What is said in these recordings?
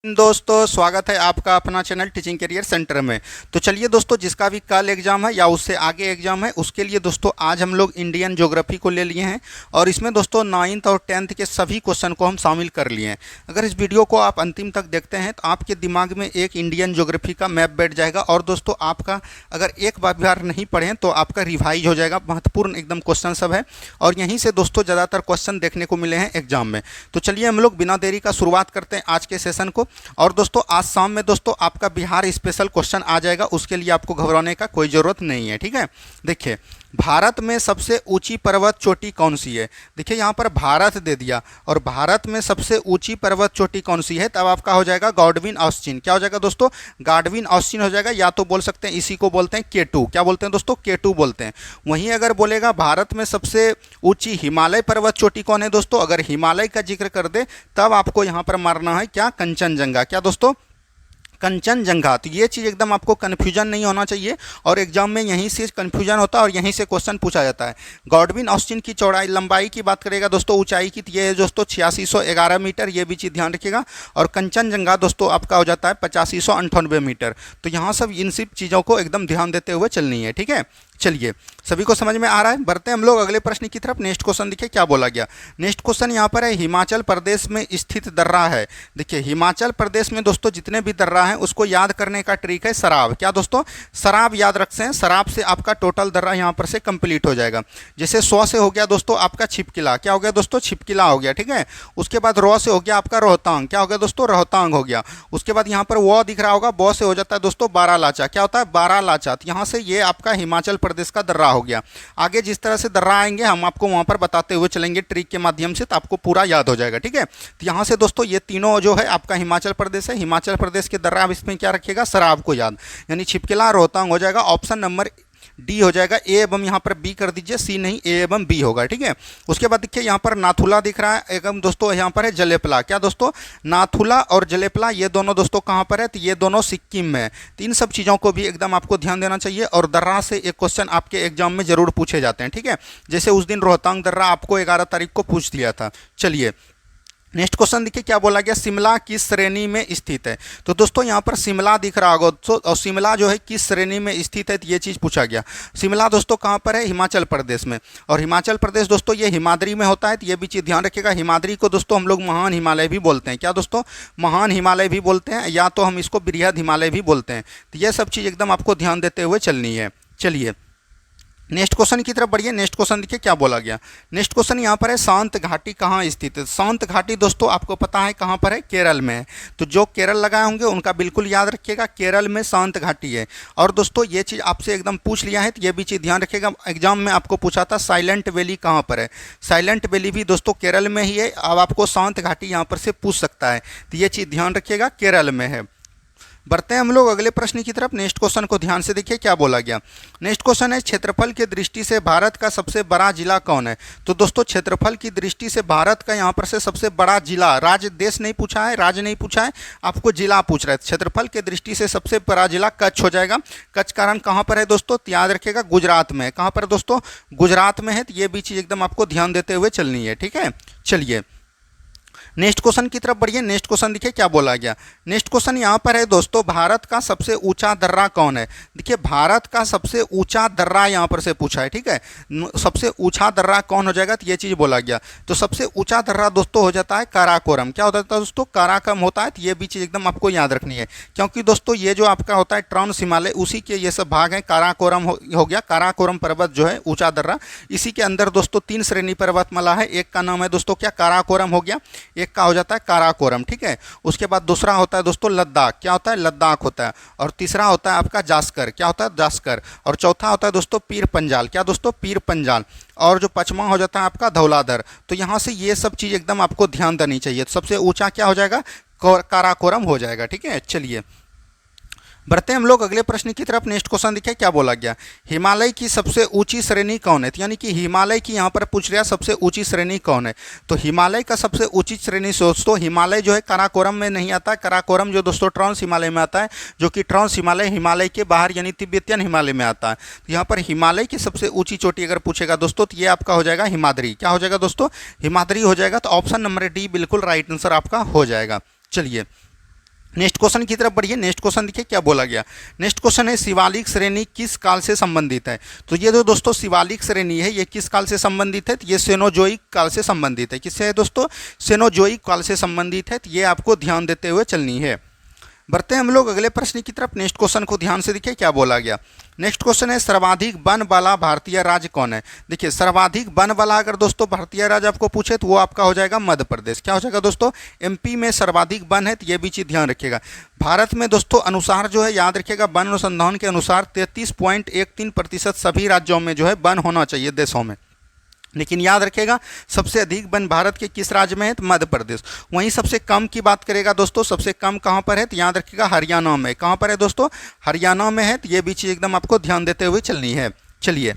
दोस्तों स्वागत है आपका अपना चैनल टीचिंग करियर सेंटर में। तो चलिए दोस्तों, जिसका भी कल एग्जाम है या उससे आगे एग्जाम है उसके लिए दोस्तों आज हम लोग इंडियन ज्योग्राफी को ले लिए हैं और इसमें दोस्तों 9th और 10th के सभी क्वेश्चन को हम शामिल कर लिए हैं। अगर इस वीडियो को आप अंतिम तक देखते हैं तो आपके दिमाग में एक इंडियन ज्योग्राफी का मैप बैठ जाएगा और दोस्तों आपका अगर एक बार नहीं पढ़ें तो आपका रिवाइज हो जाएगा। महत्वपूर्ण एकदम क्वेश्चन सब है और यहीं से दोस्तों ज़्यादातर क्वेश्चन देखने को मिले हैं एग्जाम में। तो चलिए हम लोग बिना देरी का शुरुआत करते हैं आज के सेशन को। और दोस्तों आज शाम में दोस्तों आपका बिहार स्पेशल क्वेश्चन आ जाएगा, उसके लिए आपको घबराने का कोई ज़रूरत नहीं है। ठीक है, देखिए भारत में सबसे ऊंची पर्वत चोटी कौन सी है। देखिए यहाँ पर भारत दे दिया और भारत में सबसे ऊंची पर्वत चोटी कौन सी है, तब आपका हो जाएगा गॉडविन ऑस्टिन। क्या हो जाएगा दोस्तों, गॉडविन ऑस्टिन हो जाएगा, या तो बोल सकते हैं इसी को बोलते हैं K2। क्या बोलते हैं दोस्तों, K2 बोलते हैं। वहीं अगर बोलेगा भारत में सबसे ऊंची हिमालय पर्वत चोटी कौन है दोस्तों, अगर हिमालय का जिक्र कर दे तब आपको यहाँ पर मारना है क्या, कंचनजंगा। क्या दोस्तों, कंचनजंगा। तो ये चीज़ एकदम आपको कन्फ्यूजन नहीं होना चाहिए और एग्जाम में यहीं से कन्फ्यूजन होता है और यहीं से क्वेश्चन पूछा जाता है। गॉडविन ऑस्टिन की चौड़ाई लंबाई की बात करेगा दोस्तों, ऊंचाई की तो ये है दोस्तों 8611 मीटर, ये भी चीज़ ध्यान रखिएगा। और कंचनजंगा दोस्तों आपका हो जाता है 8598 मीटर। तो यहाँ सब इन सब चीज़ों को एकदम ध्यान देते हुए चलनी है। ठीक है, चलिए सभी को समझ में आ रहा है। बढ़ते हैं हम लोग अगले प्रश्न की तरफ। नेक्स्ट क्वेश्चन देखिए क्या बोला गया। नेक्स्ट क्वेश्चन यहाँ पर है, हिमाचल प्रदेश में स्थित दर्रा है। देखिए हिमाचल प्रदेश में दोस्तों जितने भी दर्रा हैं उसको याद करने का ट्रिक है सराब। क्या दोस्तों, सराब याद रखते हैं, सराब से आपका टोटल दर्रा यहाँ पर से कंप्लीट हो जाएगा। जैसे 100 से हो गया दोस्तों आपका छिपकिला। क्या हो गया दोस्तों, छिपकिला हो गया। ठीक है, उसके बाद रौ से हो गया आपका रोहतांग। क्या हो गया दोस्तों, रोहतांग हो गया। उसके बाद यहाँ पर वो दिख रहा होगा, बौ से हो जाता है दोस्तों बारालाचा। क्या होता है, बारालाचा। यहाँ से ये आपका हिमाचल प्रदेश का दर्रा हो गया। आगे जिस तरह से दर्रा आएंगे हम आपको वहां पर बताते हुए चलेंगे ट्रिक के माध्यम से, तो आपको पूरा याद हो जाएगा। ठीक है, तो यहाँ से दोस्तों ये तीनों जो है आपका हिमाचल प्रदेश है। हिमाचल प्रदेश के दर्रा, आप इसमें क्या रखिएगा, सराब को याद, यानी छिपकिला रोहतांग हो जाएगा। ऑप्शन नंबर डी हो जाएगा। ए एवं यहाँ पर बी कर दीजिए, सी नहीं, ए एवं बी होगा। ठीक है, उसके बाद देखिए यहाँ पर नाथुला दिख रहा है एवं दोस्तों यहाँ पर है जलेपला। क्या दोस्तों, नाथुला और जलेपला ये दोनों दोस्तों कहाँ पर है, तो ये दोनों सिक्किम में है। तो इन सब चीज़ों को भी एकदम आपको ध्यान देना चाहिए और दर्रा से एक क्वेश्चन आपके एग्जाम में जरूर पूछे जाते हैं। ठीक है, जैसे उस दिन रोहतांग दर्रा आपको 11 तारीख को पूछ दिया था। चलिए नेक्स्ट क्वेश्चन देखिए क्या बोला गया, शिमला किस श्रेणी में स्थित है। तो दोस्तों यहाँ पर शिमला दिख रहा होगा दोस्तों, और शिमला जो है किस श्रेणी में स्थित है, तो ये चीज़ पूछा गया। शिमला दोस्तों कहाँ पर है, हिमाचल प्रदेश में। और हिमाचल प्रदेश दोस्तों ये हिमाद्री में होता है, तो ये भी चीज़ ध्यान रखिएगा। हिमाद्री को दोस्तों हम लोग महान हिमालय भी बोलते हैं। क्या दोस्तों, महान हिमालय भी बोलते हैं, या तो हम इसको बृहद हिमालय भी बोलते हैं। तो ये सब चीज़ एकदम आपको ध्यान देते हुए चलनी है। चलिए नेक्स्ट क्वेश्चन की तरफ बढ़िए। नेक्स्ट क्वेश्चन देखिए क्या बोला गया। नेक्स्ट क्वेश्चन यहाँ पर है, शांत घाटी कहाँ स्थित है। शांत घाटी दोस्तों आपको पता है कहाँ पर है, केरल में है। तो जो केरल लगाए होंगे उनका बिल्कुल याद रखिएगा, केरल में शांत घाटी है। और दोस्तों ये चीज़ आपसे एकदम पूछ लिया है, तो ये भी चीज़ ध्यान रखिएगा। एग्जाम में आपको पूछा था साइलेंट वैली कहाँ पर है। साइलेंट वैली भी दोस्तों केरल में ही है। अब आपको शांत घाटी यहाँ पर से पूछ सकता है, तो ये चीज़ ध्यान रखिएगा, केरल में है। बढ़ते हैं हम लोग अगले प्रश्न की तरफ। नेक्स्ट क्वेश्चन को ध्यान से देखिए क्या बोला गया। नेक्स्ट क्वेश्चन है, क्षेत्रफल की दृष्टि से भारत का सबसे बड़ा जिला कौन है। तो दोस्तों क्षेत्रफल की दृष्टि से भारत का यहाँ पर से सबसे बड़ा जिला, राज्य देश नहीं पूछा है, राज्य नहीं पूछा है, आपको जिला पूछ रहा है। क्षेत्रफल की दृष्टि से सबसे बड़ा जिला कच्छ हो जाएगा। कच्छ कारण कहाँ पर है दोस्तों, याद रखिएगा गुजरात में। कहाँ पर दोस्तों, गुजरात में है। तो ये भी चीज़ एकदम आपको ध्यान देते हुए चलनी है। ठीक है, चलिए नेक्स्ट क्वेश्चन की तरफ बढ़िए। नेक्स्ट क्वेश्चन देखिए क्या बोला गया। नेक्स्ट क्वेश्चन यहाँ पर है दोस्तों, भारत का सबसे ऊंचा दर्रा कौन है। देखिए भारत का सबसे ऊंचा दर्रा यहाँ पर से पूछा है। ठीक है, सबसे ऊंचा दर्रा कौन हो जाएगा, तो ये चीज़ बोला गया। तो सबसे ऊंचा दर्रा दोस्तों हो जाता है काराकोरम। क्या होता है दोस्तों, काराकोरम होता है। तो ये भी चीज़ एकदम आपको याद रखनी है, क्योंकि दोस्तों ये जो आपका होता है ट्रांस हिमालय, उसी के ये सब भाग हैं। काराकोरम हो गया, काराकोरम पर्वत जो है ऊंचा दर्रा, इसी के अंदर दोस्तों 3 श्रेणी पर्वतमाला है। एक का नाम है दोस्तों क्या, काराकोरम हो गया, एक का हो जाता है काराकोरम। ठीक है, उसके बाद दूसरा होता है दोस्तों लद्दाख। क्या होता है, लद्दाख होता है। और तीसरा होता है आपका जास्कर। क्या होता है, जास्कर। और चौथा होता है दोस्तों पीर पंजाल। क्या दोस्तों, पीर पंजाल। और जो पांचवा हो जाता है आपका धौलाधर। तो यहाँ से ये सब चीज़ एकदम आपको ध्यान देनी चाहिए। तो सबसे ऊंचा क्या हो जाएगा, काराकोरम हो जाएगा। ठीक है, चलिए बढ़ते हैं हम लोग अगले प्रश्न की तरफ। नेक्स्ट क्वेश्चन देखिए क्या बोला गया, हिमालय की सबसे ऊंची श्रेणी कौन है। यानी कि हिमालय की यहाँ पर पूछ रहा सबसे ऊंची श्रेणी कौन है। तो हिमालय का सबसे ऊंची श्रेणी दोस्तों, हिमालय जो है काराकोरम में नहीं आता है। काराकोरम जो दोस्तों ट्रांस हिमालय में आता है, जो कि ट्रांस हिमालय हिमालय के बाहर यानी तिब्बतियन हिमालय में आता है। तो यहाँ पर हिमालय की सबसे ऊंची चोटी अगर पूछेगा दोस्तों, तो ये आपका हो जाएगा हिमाद्री। क्या हो जाएगा दोस्तों, हिमाद्री हो जाएगा। तो ऑप्शन नंबर डी बिल्कुल राइट आंसर आपका हो जाएगा। चलिए नेक्स्ट क्वेश्चन की तरफ बढ़िए। नेक्स्ट क्वेश्चन देखिए क्या बोला गया। नेक्स्ट क्वेश्चन है शिवालिक श्रेणी किस काल से संबंधित है। तो ये जो दोस्तों शिवालिक श्रेणी है ये किस काल से संबंधित है, तो ये सेनोजोइक काल से संबंधित है। किससे है दोस्तों, सेनोजोइक काल से संबंधित है। तो ये आपको ध्यान देते हुए चलनी है। बढ़ते हैं हम लोग अगले प्रश्न की तरफ। नेक्स्ट क्वेश्चन को ध्यान से देखिए क्या बोला गया। नेक्स्ट क्वेश्चन है सर्वाधिक वन वाला भारतीय राज्य कौन है। देखिए सर्वाधिक वन वाला अगर दोस्तों भारतीय राज्य आपको पूछे तो वो आपका हो जाएगा मध्य प्रदेश। क्या हो जाएगा दोस्तों, एमपी में सर्वाधिक वन है। तो ये भी चीज़ ध्यान रखिएगा। भारत में दोस्तों अनुसार जो है याद रखिएगा, वन अनुसंधान के अनुसार 33.13% सभी राज्यों में जो है वन होना चाहिए देशों में। लेकिन याद रखिएगा सबसे अधिक वन भारत के किस राज्य में है, तो मध्य प्रदेश। वहीं सबसे कम की बात करेगा दोस्तों, सबसे कम कहाँ पर है, तो याद रखिएगा हरियाणा में। कहाँ पर है दोस्तों, हरियाणा में है। तो ये भी चीज़ एकदम आपको ध्यान देते हुए चलनी है। चलिए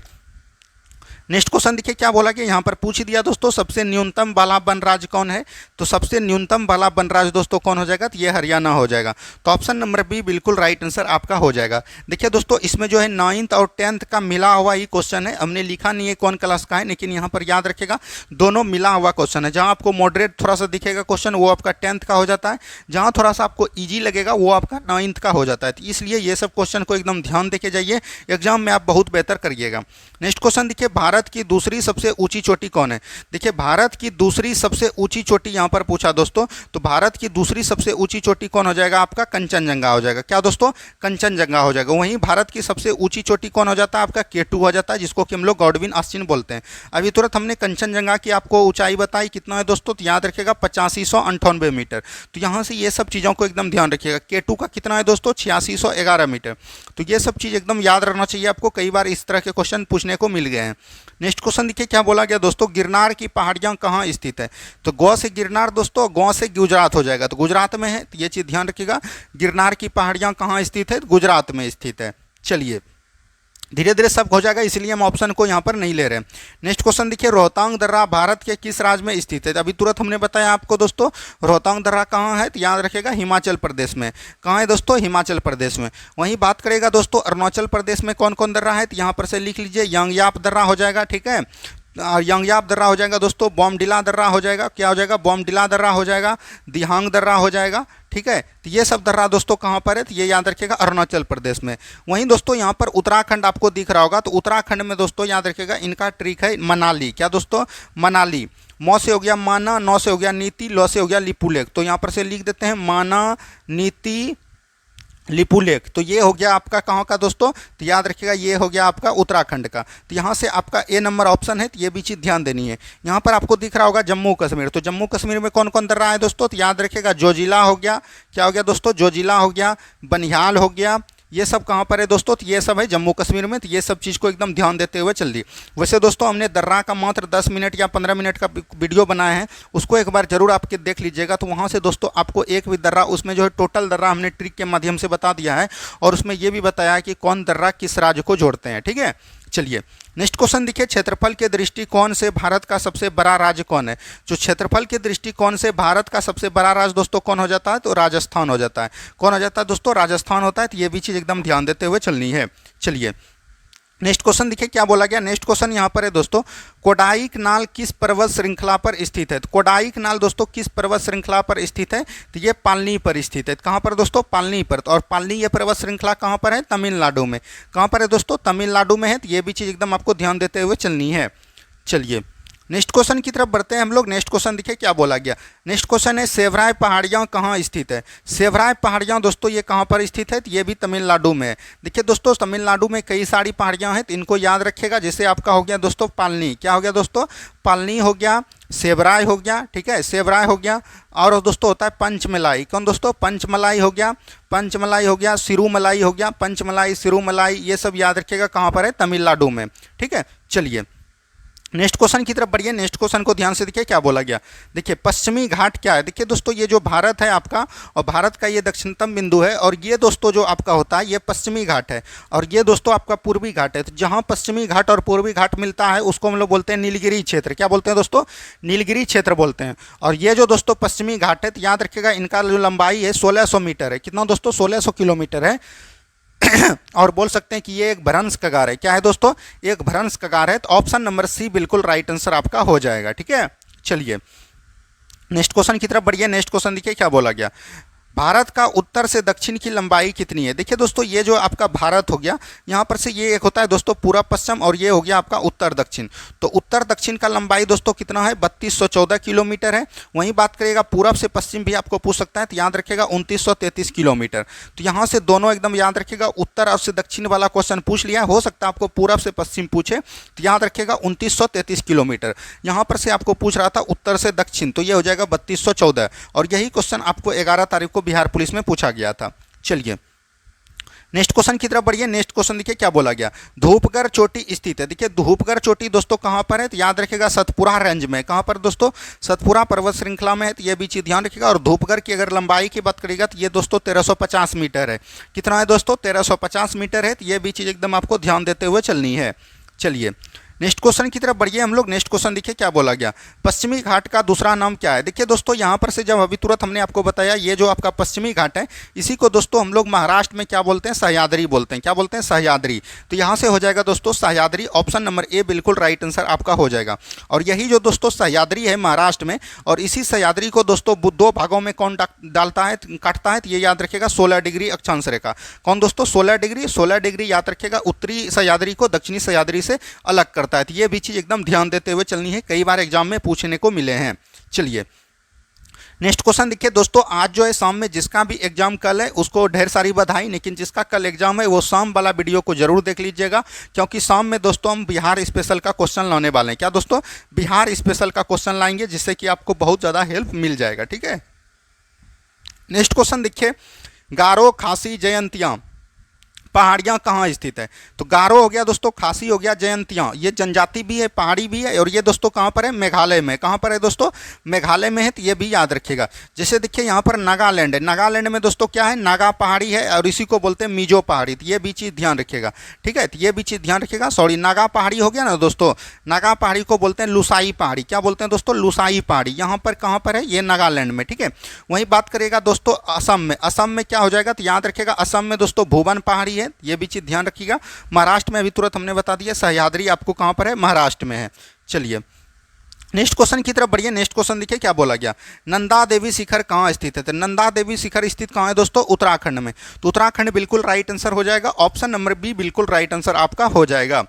नेक्स्ट क्वेश्चन देखिए क्या बोला कि यहाँ पर पूछ दिया दोस्तों सबसे न्यूनतम वाला वन राज्य कौन है। तो सबसे न्यूनतम वाला वन राज्य दोस्तों कौन हो जाएगा, तो ये हरियाणा हो जाएगा। तो ऑप्शन नंबर बी बिल्कुल राइट आंसर आपका हो जाएगा। देखिए दोस्तों इसमें जो है 9th और 10th का मिला हुआ ही क्वेश्चन है। हमने लिखा नहीं है कौन क्लास का है, लेकिन यहाँ पर याद रखेगा दोनों मिला हुआ क्वेश्चन है। जहाँ आपको मॉडरेट थोड़ा सा दिखेगा क्वेश्चन वो आपका 10th का हो जाता है, जहाँ थोड़ा सा आपको ईजी लगेगा वो आपका 9th का हो जाता है। तो इसलिए ये सब क्वेश्चन को एकदम ध्यान देके जाइए, एग्जाम में आप बहुत बेहतर करिएगा। नेक्स्ट क्वेश्चन देखिए भारत की दूसरी सबसे ऊंची चोटी कौन है। देखिए भारत की दूसरी सबसे ऊंची चोटी यहाँ पर पूछा दोस्तों, तो भारत की दूसरी सबसे ऊंची चोटी कौन हो जाएगा, आपका कंचनजंगा हो जाएगा। क्या दोस्तों, कंचनजंगा हो जाएगा। वहीं भारत की सबसे ऊंची चोटी कौन हो जाता है, आपका K2 हो जाता है, जिसको कि हम लोग गॉडविन आस्तीन बोलते हैं। अभी तुरंत हमने कंचनजंगा की आपको ऊंचाई बताई कितना है दोस्तों, तो याद रखिएगा 8598 मीटर। तो यहाँ से ये सब चीज़ों को एकदम ध्यान रखिएगा। K2 का कितना है दोस्तों, 8611 मीटर। तो ये सब चीज़ एकदम याद रखना चाहिए आपको, कई बार इस तरह के क्वेश्चन पूछने को मिल गए हैं। नेक्स्ट क्वेश्चन देखिए क्या बोला गया दोस्तों, गिरनार की पहाड़ियाँ कहाँ स्थित है। तो गौ से गिरनार दोस्तों, गौ से गुजरात हो जाएगा। तो गुजरात में है, तो ये चीज़ ध्यान रखिएगा। गिरनार की पहाड़ियाँ कहाँ स्थित है, गुजरात में स्थित है। चलिए धीरे धीरे सब हो जाएगा, इसलिए हम ऑप्शन को यहाँ पर नहीं ले रहे हैं। नेक्स्ट क्वेश्चन देखिए रोहतांग दर्रा भारत के किस राज्य में स्थित है। अभी तुरंत हमने बताया आपको दोस्तों रोहतांग दर्रा कहाँ है, तो याद रखिएगा हिमाचल प्रदेश में। कहाँ है दोस्तों, हिमाचल प्रदेश में। वहीं बात करेगा दोस्तों अरुणाचल प्रदेश में कौन कौन दर्रा है, तो यहाँ पर से लिख लीजिए यांगयाप दर्रा हो जाएगा, ठीक है। यांगयाप दर्रा हो जाएगा दोस्तों, बॉमडिला दर्रा हो जाएगा। क्या हो जाएगा, बॉमडिला दर्रा हो जाएगा, दिहांग दर्रा हो जाएगा, ठीक है। तो ये सब दर्रा दोस्तों कहाँ पर है, तो ये याद रखिएगा अरुणाचल प्रदेश में। वहीं दोस्तों यहाँ पर उत्तराखंड आपको दिख रहा होगा, तो उत्तराखंड में दोस्तों याद रखिएगा इनका ट्रिक है मनाली। क्या दोस्तों, मनाली। मौ से हो गया माना, नौ से हो गया नीति, लौ से हो गया लिपुलेख। तो यहाँ पर से लिख देते हैं माना, नीति, लिपुलेख। तो ये हो गया आपका कहाँ का दोस्तों, तो याद रखिएगा ये हो गया आपका उत्तराखंड का। तो यहाँ से आपका ए नंबर ऑप्शन है, तो ये भी चीज़ ध्यान देनी है। यहाँ पर आपको दिख रहा होगा जम्मू कश्मीर। तो जम्मू कश्मीर में कौन कौन दर्रा है दोस्तों, तो याद रखिएगा जोजिला हो गया। क्या हो गया दोस्तों, जोजिला हो गया, बनिहाल हो गया। ये सब कहाँ पर है दोस्तों, तो ये सब है जम्मू कश्मीर में। तो ये सब चीज़ को एकदम ध्यान देते हुए चल दी। वैसे दोस्तों हमने दर्रा का मात्र 10 मिनट या 15 मिनट का वीडियो बनाया है, उसको एक बार जरूर आपके देख लीजिएगा। तो वहाँ से दोस्तों आपको एक भी दर्रा, उसमें जो है टोटल दर्रा हमने ट्रिक के माध्यम से बता दिया है, और उसमें ये भी बताया कि कौन दर्रा किस राज्य को जोड़ते हैं, ठीक है। चलिए नेक्स्ट क्वेश्चन देखिए क्षेत्रफल के दृष्टिकोण से भारत का सबसे बड़ा राज्य कौन है। जो क्षेत्रफल के दृष्टिकोण से भारत का सबसे बड़ा राज्य दोस्तों कौन हो जाता है, तो राजस्थान हो जाता है। कौन हो जाता है दोस्तों, राजस्थान होता है। तो ये भी चीज़ एकदम ध्यान देते हुए चलनी है। चलिए नेक्स्ट क्वेश्चन देखिए क्या बोला गया। नेक्स्ट क्वेश्चन यहाँ पर है दोस्तों कोडाईकनाल किस पर्वत श्रृंखला पर स्थित है। तो कोडाईकनाल दोस्तों किस पर्वत श्रृंखला पर स्थित है, तो ये पालनी पर स्थित है। कहाँ पर दोस्तों, पालनी पर। और पालनी ये पर्वत श्रृंखला कहाँ पर है, तमिलनाडु में। कहाँ पर है दोस्तों, तमिलनाडु में है। तो ये भी चीज़ एकदम आपको ध्यान देते हुए चलनी है। चलिए नेक्स्ट क्वेश्चन की तरफ बढ़ते हैं हम लोग। नेक्स्ट क्वेश्चन देखिए क्या बोला गया। नेक्स्ट क्वेश्चन है सेवराय पहाड़ियाँ कहाँ स्थित है। सेवराय पहाड़ियाँ दोस्तों ये कहाँ पर स्थित है, तो ये भी तमिलनाडु में है। देखिए दोस्तों तमिलनाडु में कई सारी पहाड़ियाँ हैं, तो इनको याद रखिएगा। जैसे आपका हो गया दोस्तों पालनी। क्या हो गया दोस्तों, पालनी हो गया, सेवराय हो गया, ठीक है, सेवराय हो गया। और दोस्तों होता है पंचमलाई। कौन दोस्तों, पंचमलाई हो गया, पंचमलाई हो गया, सिरुमलाई हो गया, पंचमलाई, सिरुमलाई, ये सब याद रखिएगा कहाँ पर है, तमिलनाडु में, ठीक है। चलिए नेक्स्ट क्वेश्चन की तरफ बढ़िए। नेक्स्ट क्वेश्चन को ध्यान से देखिए क्या बोला गया। देखिए पश्चिमी घाट क्या है। देखिए दोस्तों ये जो भारत है आपका, और भारत का ये दक्षिणतम बिंदु है, और ये दोस्तों जो आपका होता है ये पश्चिमी घाट है, और ये दोस्तों आपका पूर्वी घाट है। तो जहाँ पश्चिमी घाट और पूर्वी घाट मिलता है उसको हम लोग बोलते हैं नीलगिरी क्षेत्र। क्या बोलते हैं दोस्तों, नीलगिरी क्षेत्र बोलते हैं। और ये जो दोस्तों पश्चिमी घाट है, तो याद रखिएगा इनका जो लंबाई है 1600 मीटर है। कितना दोस्तों, 1600 किलोमीटर है। और बोल सकते हैं कि ये एक भ्रंश कगार है। क्या है दोस्तों, एक भ्रंश कगार है। तो ऑप्शन नंबर सी बिल्कुल राइट आंसर आपका हो जाएगा, ठीक है। चलिए नेक्स्ट क्वेश्चन की तरफ बढ़िए। नेक्स्ट क्वेश्चन देखिए क्या बोला गया। भारत का उत्तर से दक्षिण की लंबाई कितनी है। देखिए दोस्तों, ये जो आपका भारत हो गया, यहाँ पर से ये एक होता है दोस्तों पूर्व पश्चिम, और ये हो गया आपका उत्तर दक्षिण। तो उत्तर दक्षिण का लंबाई दोस्तों कितना है, 3214 किलोमीटर है। वहीं बात करिएगा पूरब से पश्चिम भी आपको पूछ सकता है, तो याद रखिएगा 2933 किलोमीटर। तो यहाँ से दोनों एकदम याद रखिएगा, उत्तर और से दक्षिण वाला क्वेश्चन पूछ लिया, हो सकता है आपको पूरब से पश्चिम पूछे, तो याद रखिएगा 2933 किलोमीटर। यहाँ पर से आपको पूछ रहा था उत्तर से दक्षिण, तो ये हो जाएगा 3214, और यही क्वेश्चन आपको 11 तारीख को बिहार पुलिस में पूछा गया था। चलिए नेक्स्ट क्वेश्चन की तरफ बढ़िए। नेक्स्ट क्वेश्चन देखिए क्या बोला गया, धूपगढ़ चोटी स्थित है। देखिए धूपगढ़ चोटी दोस्तों कहाँ पर है, तो याद रखिएगा सतपुरा रेंज में। कहाँ पर दोस्तों, सतपुरा पर्वत श्रृंखला में है, तो ये भी चीज ध्यान रखिएगा। और धूपगढ़ की अगर लंबाई की बात करिएगा तो ये दोस्तों 1350 मीटर है। कितना है दोस्तों, 1350 मीटर है। तो ये भी चीज एकदम आपको ध्यान देते हुए चलनी है। चलिए नेक्स्ट क्वेश्चन की तरफ बढ़िए हम लोग। नेक्स्ट क्वेश्चन देखिए क्या बोला गया, पश्चिमी घाट का दूसरा नाम क्या है। देखिए दोस्तों, यहाँ पर से जब अभी तुरंत हमने आपको बताया, ये जो आपका पश्चिमी घाट है, इसी को दोस्तों हम लोग महाराष्ट्र में क्या बोलते हैं, सह्याद्री बोलते हैं। क्या बोलते हैं, सह्याद्री। तो यहाँ से हो जाएगा दोस्तों सह्याद्री। ऑप्शन नंबर ए बिल्कुल राइट आंसर आपका हो जाएगा। और यही जो दोस्तों सह्याद्री है महाराष्ट्र में, और इसी सह्याद्री को दोस्तों दो भागों में कौन डालता है, काटता है, तो ये याद रखिएगा 16 डिग्री अक्षांश रेखा। कौन दोस्तों, 16 डिग्री याद रखिएगा उत्तरी सह्याद्री को दक्षिणी सह्याद्री से अलग करता है। तो ये भी चीज एकदम ध्यान देते हुए चलनी है, कई बार एग्जाम में पूछने को मिले हैं। चलिए नेक्स्ट क्वेश्चन देखिए दोस्तों, आज जो है शाम में जिसका भी एग्जाम कल है उसको ढेर सारी बधाई, लेकिन जिसका कल एग्जाम है वो शाम वाला वीडियो को जरूर देख लीजिएगा, क्योंकि शाम में दोस्तों हम बिहार स्पेशल का क्वेश्चन लाने वाले हैं। क्या दोस्तों, बिहार स्पेशल का क्वेश्चन लाएंगे, जिससे कि आपको बहुत ज़्यादा हेल्प मिल जाएगा। ठीक है, नेक्स्ट क्वेश्चन देखिए, गारो खासी जयंतियाँ पहाड़ियाँ कहाँ स्थित है। तो गारो हो गया दोस्तों, खासी हो गया, जयंतियाँ ये जनजाति भी है, पहाड़ी भी है, और ये दोस्तों कहाँ पर है, मेघालय में। कहाँ पर है दोस्तों, मेघालय में है। तो ये भी याद रखिएगा। जैसे देखिए यहाँ पर नागालैंड है, नागालैंड में दोस्तों क्या है, नागा पहाड़ी है, और इसी को बोलते हैं मिजो पहाड़ी। तो ये भी चीज़ ध्यान रखिएगा। ठीक है, तो ये भी चीज़ ध्यान रखिएगा। सॉरी, नागा पहाड़ी हो गया ना दोस्तों, नागा पहाड़ी को बोलते हैं लुसाई पहाड़ी। क्या बोलते हैं दोस्तों, लुसाई पहाड़ी। यहाँ पर कहाँ पर है, ये नागालैंड में। ठीक है, वहीं बात करिएगा दोस्तों असम में। असम में क्या हो जाएगा, तो याद रखिएगा असम में दोस्तों भुवन पहाड़ी है। ये भी चीज़ ध्यान रखिएगा। महाराष्ट्र में अभी तुरंत हमने बता दिया, सह्याद्री आपको कहां पर है, महाराष्ट्र में है। चलिए नेक्स्ट क्वेश्चन की तरफ बढ़िए। नेक्स्ट क्वेश्चन देखिए क्या बोला गया, नंदा देवी शिखर कहाँ स्थित है। तो नंदा देवी शिखर स्थित कहाँ है दोस्तों, उत्तराखंड में। तो उत्तराखंड बिल्कुल राइट आंसर हो जाएगा। ऑप्शन नंबर बी बिल्कुल राइट आंसर आपका हो जाएगा।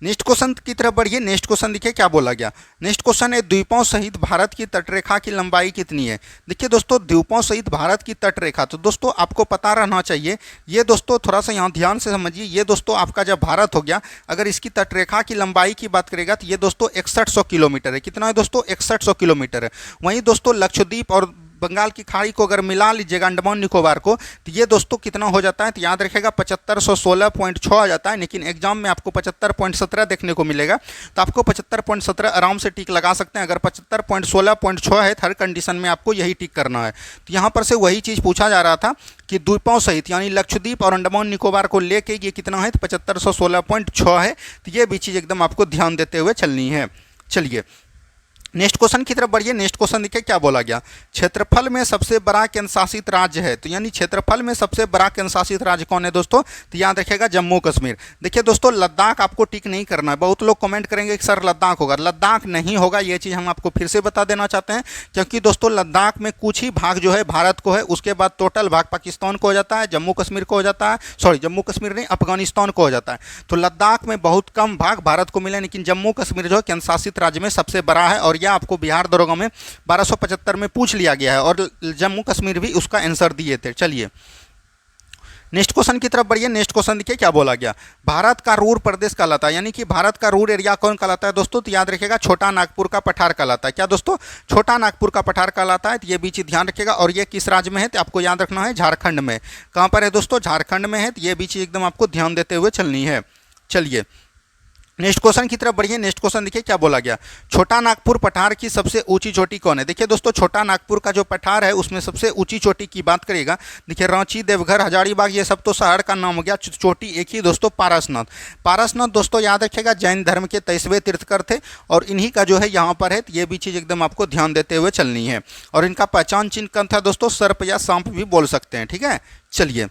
नेक्स्ट क्वेश्चन की तरफ बढ़िए। नेक्स्ट क्वेश्चन देखिए क्या बोला गया, नेक्स्ट क्वेश्चन है द्वीपों सहित भारत की तटरेखा की लंबाई कितनी है। देखिए दोस्तों, द्वीपों सहित भारत की तटरेखा, तो दोस्तों आपको पता रहना चाहिए, ये दोस्तों थोड़ा सा यहाँ ध्यान से समझिए। ये दोस्तों आपका जब भारत हो गया, अगर इसकी तटरेखा की लंबाई की बात करेगा तो ये दोस्तों 6100 किलोमीटर है। कितना है दोस्तों, 6100 किलोमीटर है। वहीं दोस्तों लक्षद्वीप और बंगाल की खाड़ी को अगर मिला लीजिएगा, अंडमान निकोबार को, तो ये दोस्तों कितना हो जाता है, तो याद रखेगा 7516.6 आ जाता है। लेकिन एग्जाम में आपको 75.17 देखने को मिलेगा, तो आपको 75.17 आराम से टिक लगा सकते हैं। अगर 75.16.6 है, हर कंडीशन में आपको यही टिक करना है। तो यहाँ पर से वही चीज़ पूछा जा रहा था कि द्वीपों सहित यानी लक्षद्वीप और अंडमान निकोबार को लेके ये कितना है, तो 7516.6 है। तो ये भी चीज़ एकदम आपको ध्यान देते हुए चलनी है। चलिए नेक्स्ट क्वेश्चन की तरफ बढ़िए। नेक्स्ट क्वेश्चन देखिए क्या बोला गया, क्षेत्रफल में सबसे बड़ा केंद्र शासित राज्य है। तो यानी क्षेत्रफल में सबसे बड़ा केंद्र शासित राज्य कौन है दोस्तों, तो याद रखिएगा जम्मू कश्मीर। देखिए दोस्तों, लद्दाख आपको टिक नहीं करना है। बहुत लोग कमेंट करेंगे कि सर लद्दाख होगा, लद्दाख नहीं होगा। ये चीज़ हम आपको फिर से बता देना चाहते हैं, क्योंकि दोस्तों लद्दाख में कुछ ही भाग जो है भारत को है, उसके बाद टोटल भाग पाकिस्तान को हो जाता है, जम्मू कश्मीर को हो जाता है, सॉरी जम्मू कश्मीर नहीं, अफगानिस्तान को हो जाता है। तो लद्दाख में बहुत कम भाग भारत को मिले, लेकिन जम्मू कश्मीर जो है केंद्र शासित राज्य में सबसे बड़ा है। और यह आपको बिहार दरोगा में 1275 में पूछ लिया गया है, और जम्मू कश्मीर भी उसका आंसर दिए थे। चलिए नेक्स्ट क्वेश्चन की तरफ बढ़िए। नेक्स्ट क्वेश्चन देखिए क्या बोला गया, भारत का रूर प्रदेश कहलाता है, यानी कि भारत का रूर एरिया कौन कहलाता है दोस्तों, तो याद रखिएगा छोटा नागपुर का पठार कहलाता है। क्या दोस्तों, छोटा नागपुर का पठार कहलाता है। तो ये भी चीज़ ध्यान रखिएगा। और ये किस राज्य में है, तो आपको याद रखना है झारखंड में। कहाँ पर है दोस्तों, झारखंड में है। तो ये भी चीज़ एकदम आपको ध्यान देते हुए चलनी है। चलिए नेक्स्ट क्वेश्चन की तरफ बढ़िए। नेक्स्ट क्वेश्चन देखिए क्या बोला गया, छोटा नागपुर पठार की सबसे ऊंची चोटी कौन है। देखिए दोस्तों, छोटा नागपुर का जो पठार है उसमें सबसे ऊंची चोटी की बात करेगा, देखिए रांची, देवघर, हजारीबाग ये सब तो शहर का नाम हो गया। चोटी एक ही दोस्तों, पारसनाथ। पारसनाथ दोस्तों याद रखिएगा जैन धर्म के 23वें तीर्थकर थे, और इन्हीं का जो है यहाँ पर है। तो ये भी चीज़ एकदम आपको ध्यान देते हुए चलनी है। और इनका पहचान चिन्ह कौन था दोस्तों, सर्प या सांप भी बोल सकते हैं। ठीक है, चलिए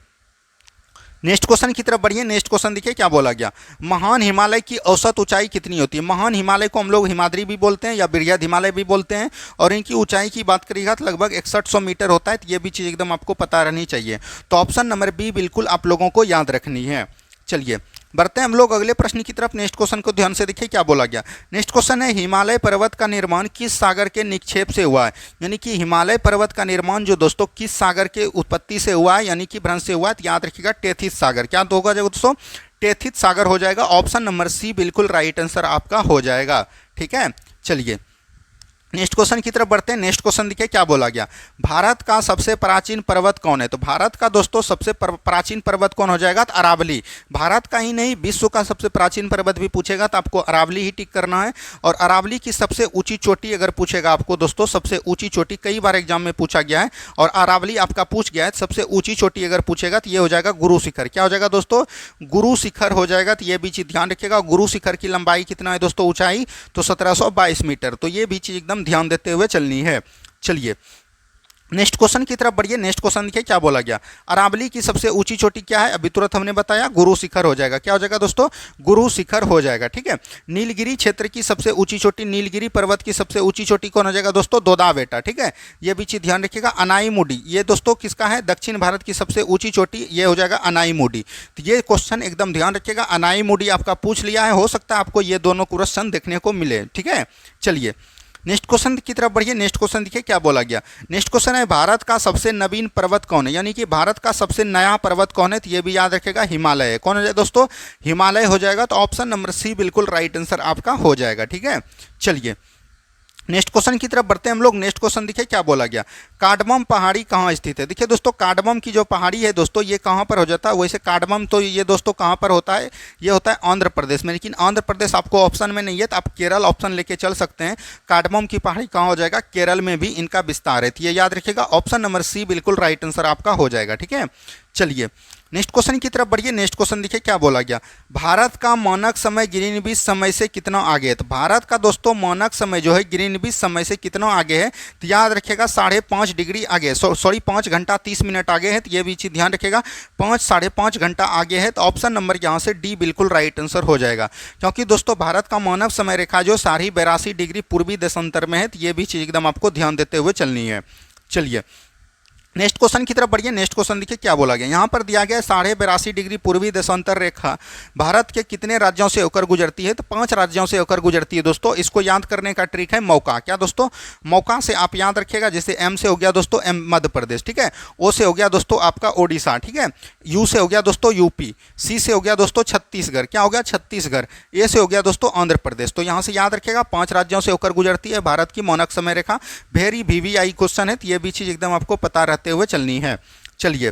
नेक्स्ट क्वेश्चन की तरफ बढ़िए। नेक्स्ट क्वेश्चन देखिए क्या बोला गया। महान हिमालय की औसत ऊंचाई कितनी होती है। महान हिमालय को हम लोग हिमाद्री भी बोलते हैं या बृहद हिमालय भी बोलते हैं, और इनकी ऊंचाई की बात करिएगा तो लगभग 6100 मीटर होता है। तो ये भी चीज़ एकदम आपको पता रहनी चाहिए। तो ऑप्शन नंबर बी बिल्कुल आप लोगों को याद रखनी है। चलिए बढ़ते हैं हम लोग अगले प्रश्न की तरफ। नेक्स्ट क्वेश्चन को ध्यान से देखिए क्या बोला गया। नेक्स्ट क्वेश्चन है हिमालय पर्वत का निर्माण किस सागर के निक्षेप से हुआ है। यानी कि हिमालय पर्वत का निर्माण जो दोस्तों किस सागर के उत्पत्ति से हुआ है, यानी कि भ्रंश से हुआ है। तो याद रखिएगा टेथिस सागर। क्या तो होगा दोस्तों, टेथिस सागर हो जाएगा। ऑप्शन नंबर सी बिल्कुल राइट आंसर आपका हो जाएगा। ठीक है, चलिए नेक्स्ट क्वेश्चन की तरफ बढ़ते हैं। नेक्स्ट क्वेश्चन देखिए क्या बोला गया। भारत का सबसे प्राचीन पर्वत कौन है। तो भारत का दोस्तों सबसे प्राचीन पर्वत कौन हो जाएगा, तो अरावली। भारत का ही नहीं विश्व का सबसे प्राचीन पर्वत भी पूछेगा तो आपको अरावली ही टिक करना है। और अरावली की सबसे ऊंची चोटी अगर पूछेगा आपको दोस्तों, सबसे ऊंची चोटी कई बार एग्जाम में पूछा गया है और अरावली आपका पूछ गया है। सबसे ऊंची चोटी अगर पूछेगा तो ये हो जाएगा गुरु शिखर। क्या हो जाएगा दोस्तों, गुरु शिखर हो जाएगा। तो ये भी चीज़ ध्यान रखिएगा। गुरु शिखर की लंबाई कितना है दोस्तों, ऊंचाई तो 1722 मीटर। तो ये भी चीज़ एकदम ध्यान देते हुए चलनी है। चलिए नेक्स्ट क्वेश्चन की तरफ बढ़िए। नेक्स्ट क्वेश्चन देखिए क्या बोला गया। अरावली की सबसे ऊंची चोटी क्या है, अभी तुरंत हमने बताया गुरु शिखर हो जाएगा। क्या हो जाएगा दोस्तों, गुरु शिखर हो जाएगा। ठीक है, नीलगिरी क्षेत्र की सबसे ऊंची चोटी, नीलगिरी पर्वत की सबसे ऊंची चोटी कौन हो जाएगा दोस्तों, दोदा बेटा। ठीक है, ये भी चीज़ ध्यान रखिएगा। अनाईमुडी ये दोस्तों किसका है, दक्षिण भारत की सबसे ऊंची चोटी ये हो जाएगा अनाईमुडी। तो ये क्वेश्चन एकदम ध्यान रखिएगा। अनाईमुडी आपका पूछ लिया है, हो सकता है आपको ये दोनों क्वेश्चन देखने को मिले। ठीक है, चलिए नेक्स्ट क्वेश्चन की तरफ बढ़िए। नेक्स्ट क्वेश्चन देखिए क्या बोला गया। नेक्स्ट क्वेश्चन है भारत का सबसे नवीन पर्वत कौन है। यानी कि भारत का सबसे नया पर्वत कौन है, तो ये भी याद रखेगा हिमालय है। कौन हो जाए दोस्तों, हिमालय हो जाएगा। तो ऑप्शन नंबर सी बिल्कुल राइट आंसर आपका हो जाएगा। ठीक है, चलिए नेक्स्ट क्वेश्चन की तरफ बढ़ते हैं हम लोग। नेक्स्ट क्वेश्चन देखिए क्या बोला गया। कार्डमम पहाड़ी कहाँ स्थित है। देखिए दोस्तों कार्डमम की जो पहाड़ी है दोस्तों ये कहाँ पर हो जाता है, वैसे कार्डमम तो ये दोस्तों कहाँ पर होता है, ये होता है आंध्र प्रदेश में। लेकिन आंध्र प्रदेश आपको ऑप्शन में नहीं है तो आप केरल ऑप्शन लेके चल सकते हैं। कार्डमम की पहाड़ी कहाँ हो जाएगा, केरल में भी इनका विस्तार है। तो ये याद रखिएगा। ऑप्शन नंबर सी बिल्कुल राइट आंसर आपका हो जाएगा। ठीक है, चलिए नेक्स्ट क्वेश्चन की तरफ बढ़िए। नेक्स्ट क्वेश्चन देखिए क्या बोला गया। भारत का मानक समय ग्रीनविच समय से कितना आगे है। तो भारत का दोस्तों मानक समय जो है ग्रीनविच समय से कितना आगे है, तो याद रखिएगा 5.5 डिग्री आगे, सॉरी 5 घंटा 30 मिनट आगे है। तो ये भी चीज़ ध्यान रखिएगा, 5-5.5 घंटा आगे है। तो ऑप्शन नंबर यहाँ से डी बिल्कुल राइट आंसर हो जाएगा। क्योंकि दोस्तों भारत का मानव समय रेखा जो 82.5 डिग्री पूर्वी देशांतर में है। तो ये भी चीज़ एकदम आपको ध्यान देते हुए चलनी है। चलिए नेक्स्ट क्वेश्चन की तरफ बढ़िए। नेक्स्ट क्वेश्चन देखिए क्या बोला गया। यहाँ पर दिया गया 82.5 डिग्री पूर्वी देशांतर रेखा भारत के कितने राज्यों से होकर गुजरती है, तो 5 राज्यों से होकर गुजरती है दोस्तों। इसको याद करने का ट्रिक है मौका। क्या दोस्तों, मौका से आप याद रखिएगा। जैसे एम से हो गया दोस्तों एम मध्य प्रदेश, ठीक है, ओ से हो गया दोस्तों आपका ओडिशा, ठीक है, यू से हो गया दोस्तों यूपी, सी से हो गया दोस्तों छत्तीसगढ़, क्या हो गया छत्तीसगढ़, ए से हो गया दोस्तों आंध्र प्रदेश। तो यहाँ से याद रखिएगा 5 राज्यों से होकर गुजरती है भारत की मानक समय रेखा। वेरी VVI क्वेश्चन है, तो ये भी चीज़ एकदम आपको पता रहते हुए चलनी है। चलिए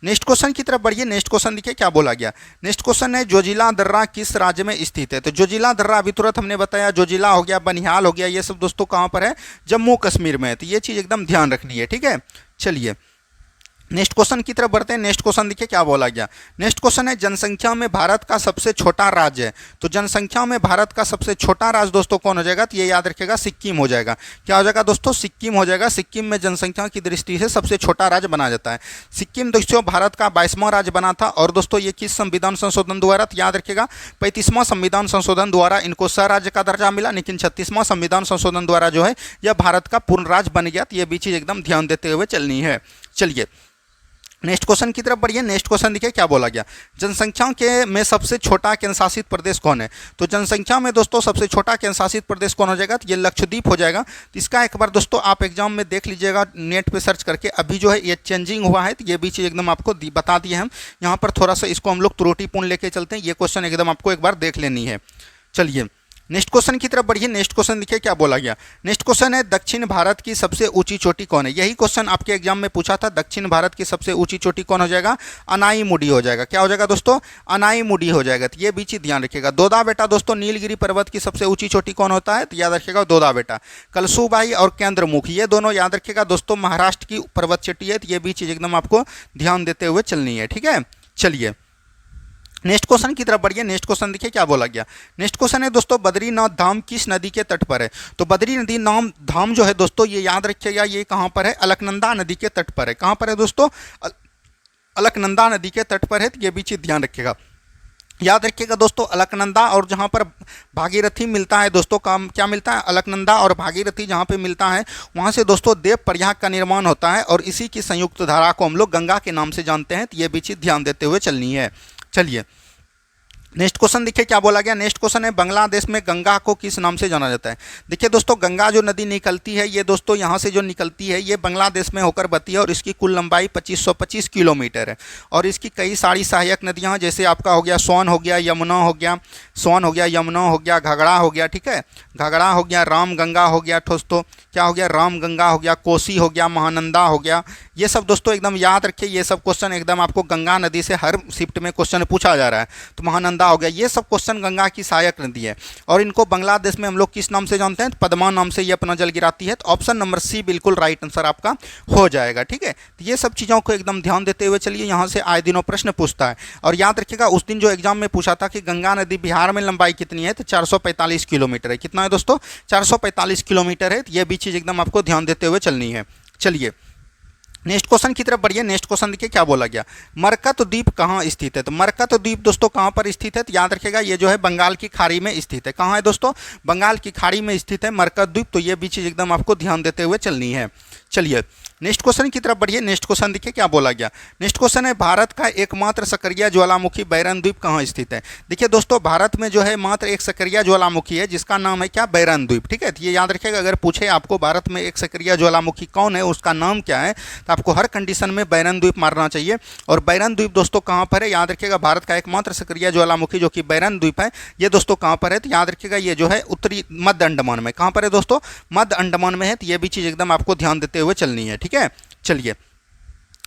नेक्स्ट क्वेश्चन की तरफ बढ़िए। नेक्स्ट क्वेश्चन देखिए क्या बोला गया। नेक्स्ट क्वेश्चन है जोजिला दर्रा किस राज्य में स्थित है। तो जोजिला दर्रा अभी तुरंत हमने बताया, जोजिला हो गया, बनिहाल हो गया, ये सब दोस्तों कहाँ पर है, जम्मू कश्मीर में है। तो ये चीज़ एकदम ध्यान रखनी है। ठीक है, चलिए नेक्स्ट क्वेश्चन की तरफ बढ़ते हैं। नेक्स्ट क्वेश्चन देखिए क्या बोला गया। नेक्स्ट क्वेश्चन है जनसंख्या में भारत का सबसे छोटा राज्य है। तो जनसंख्या में भारत का सबसे छोटा राज्य दोस्तों कौन हो जाएगा, तो ये याद रखिएगा सिक्किम हो जाएगा। क्या हो जाएगा दोस्तों, सिक्किम हो जाएगा। सिक्किम में जनसंख्या की दृष्टि से सबसे छोटा राज्य बना जाता है। सिक्किम दोस्तों भारत का 22वां राज्य बना था। और दोस्तों ये किस संविधान संशोधन द्वारा, तो याद रखिएगा 35वां संविधान संशोधन द्वारा इनको सह राज्य का दर्जा मिला। लेकिन 36वां संविधान संशोधन द्वारा जो है यह भारत का पूर्ण राज्य बन गया। तो ये भी चीज़ एकदम ध्यान देते हुए चलनी है। चलिए नेक्स्ट क्वेश्चन की तरफ बढ़िए। नेक्स्ट क्वेश्चन देखिए क्या बोला गया। जनसंख्या के में सबसे छोटा केंद्र शासित प्रदेश कौन है। तो जनसंख्या में दोस्तों सबसे छोटा केंद्र शासित प्रदेश कौन हो जाएगा, तो ये लक्षद्वीप हो जाएगा। तो इसका एक बार दोस्तों आप एग्जाम में देख लीजिएगा नेट पे सर्च करके। अभी जो है ये चेंजिंग हुआ है, तो ये भी चीज़ एकदम आपको बता दिए हम। यहाँ पर थोड़ा सा इसको हम लोग त्रुटिपूर्ण लेके चलते हैं। ये क्वेश्चन एकदम आपको एक बार देख लेनी है। चलिए नेक्स्ट क्वेश्चन की तरफ बढ़िए। नेक्स्ट क्वेश्चन देखिए क्या बोला गया। नेक्स्ट क्वेश्चन है दक्षिण भारत की सबसे ऊंची चोटी कौन है। यही क्वेश्चन आपके एग्जाम में पूछा था। दक्षिण भारत की सबसे ऊंची चोटी कौन हो जाएगा, अनाईमुडी हो जाएगा। क्या हो जाएगा दोस्तों, अनाईमुडी हो जाएगा। तो ये भी चीज़ ध्यान रखिएगा। दोदा बेटा दोस्तों नीलगिरी पर्वत की सबसे ऊंची चोटी कौन होता है, तो याद रखिएगा दोदा बेटा। कलसूबाई और केंद्रमुख ये दोनों याद रखिएगा दोस्तों महाराष्ट्र की पर्वत चोटी है। तो ये भी चीज़ एकदम आपको ध्यान देते हुए चलनी है। ठीक है, चलिए नेक्स्ट क्वेश्चन की तरफ बढ़िए। नेक्स्ट क्वेश्चन देखिए क्या बोला गया। नेक्स्ट क्वेश्चन है दोस्तों बद्रीनाथ धाम किस नदी के तट पर है। तो बद्री नदी धाम जो है दोस्तों ये याद रखिएगा ये कहाँ पर है, अलकनंदा नदी के तट पर है। कहाँ पर है दोस्तों, अलकनंदा नदी के तट पर है, तो ये भी चीज़ ध्यान रखिएगा। याद रखिएगा दोस्तों, अलकनंदा और जहाँ पर भागीरथी मिलता है दोस्तों, काम क्या मिलता है, अलकनंदा और भागीरथी जहाँ पे मिलता है वहाँ से दोस्तों देव प्रयाग का निर्माण होता है और इसी की संयुक्त धारा को हम लोग गंगा के नाम से जानते हैं। तो ये भी चीज़ ध्यान देते हुए चलनी है। चलिए नेक्स्ट क्वेश्चन देखिए क्या बोला गया। नेक्स्ट क्वेश्चन है, बांग्लादेश में गंगा को किस नाम से जाना जाता है। देखिए दोस्तों, गंगा जो नदी निकलती है ये दोस्तों यहाँ से जो निकलती है ये बांग्लादेश में होकर बहती है और इसकी कुल लंबाई 2525 किलोमीटर है और इसकी कई सारी सहायक नदियाँ हैं, जैसे आपका हो गया सोन हो गया, यमुना हो गया, सोन हो गया, यमुना हो गया, घाघरा हो गया, ठीक है, घाघरा हो गया, राम गंगा हो गया, दोस्तों क्या हो गया, राम गंगा हो गया, कोसी हो गया, महानंदा हो गया। ये सब दोस्तों एकदम याद रखिए, ये सब क्वेश्चन एकदम आपको गंगा नदी से हर शिफ्ट में क्वेश्चन पूछा जा रहा है। तो महानंदा हो गया, ये सब क्वेश्चन गंगा की सहायक नदी है और इनको बांग्लादेश में हम लोग किस नाम से जानते हैं, पद्मा नाम से ये अपना जल गिराती है। तो ऑप्शन नंबर सी बिल्कुल राइट आंसर आपका हो जाएगा। ठीक है, तो ये सब चीज़ों को एकदम ध्यान देते हुए चलिए, यहाँ से आए दिनों प्रश्न पूछता है और याद रखिएगा उस दिन जो एग्जाम में पूछा था कि गंगा नदी बिहार में लंबाई कितनी है, तो 445 किलोमीटर है। कितना है दोस्तों, 445 किलोमीटर है। तो ये भी चीज़ एकदम आपको ध्यान देते हुए चलनी है। चलिए नेक्स्ट क्वेश्चन की तरफ बढ़िए। नेक्स्ट क्वेश्चन देखिए क्या बोला गया, मरकत द्वीप कहाँ स्थित है। तो मरकत द्वीप दोस्तों कहाँ पर स्थित है, तो याद रखिएगा ये जो है बंगाल की खाड़ी में स्थित है। कहाँ है दोस्तों, बंगाल की खाड़ी में स्थित है मरकत द्वीप। तो ये भी चीज़ एकदम आपको ध्यान देते हुए चलनी है। चलिए नेक्स्ट क्वेश्चन की तरफ बढ़िए। नेक्स्ट क्वेश्चन देखिए क्या बोला गया। नेक्स्ट क्वेश्चन है, भारत का एकमात्र सक्रिय ज्वालामुखी बैरन द्वीप कहाँ स्थित है। देखिए दोस्तों, भारत में जो है मात्र एक सक्रिय ज्वालामुखी है जिसका नाम है क्या, बैरन द्वीप। ठीक है, तो ये याद रखिएगा, अगर पूछे आपको भारत में एक सक्रिय ज्वालामुखी कौन है, उसका नाम क्या है, तो आपको हर कंडीशन में बैरन द्वीप मारना चाहिए। और बैरन द्वीप दोस्तों कहाँ पर है, याद रखिएगा भारत का एकमात्र सक्रिय ज्वालामुखी जो कि बैरन द्वीप है, ये दोस्तों कहाँ पर है, तो याद रखिएगा ये जो है उत्तरी मध्य अंडमान में। कहाँ पर है दोस्तों, मध्य अंडमान में है। तो ये भी चीज़ एकदम आपको ध्यान देते हुए चलनी है। ठीक है, चलिए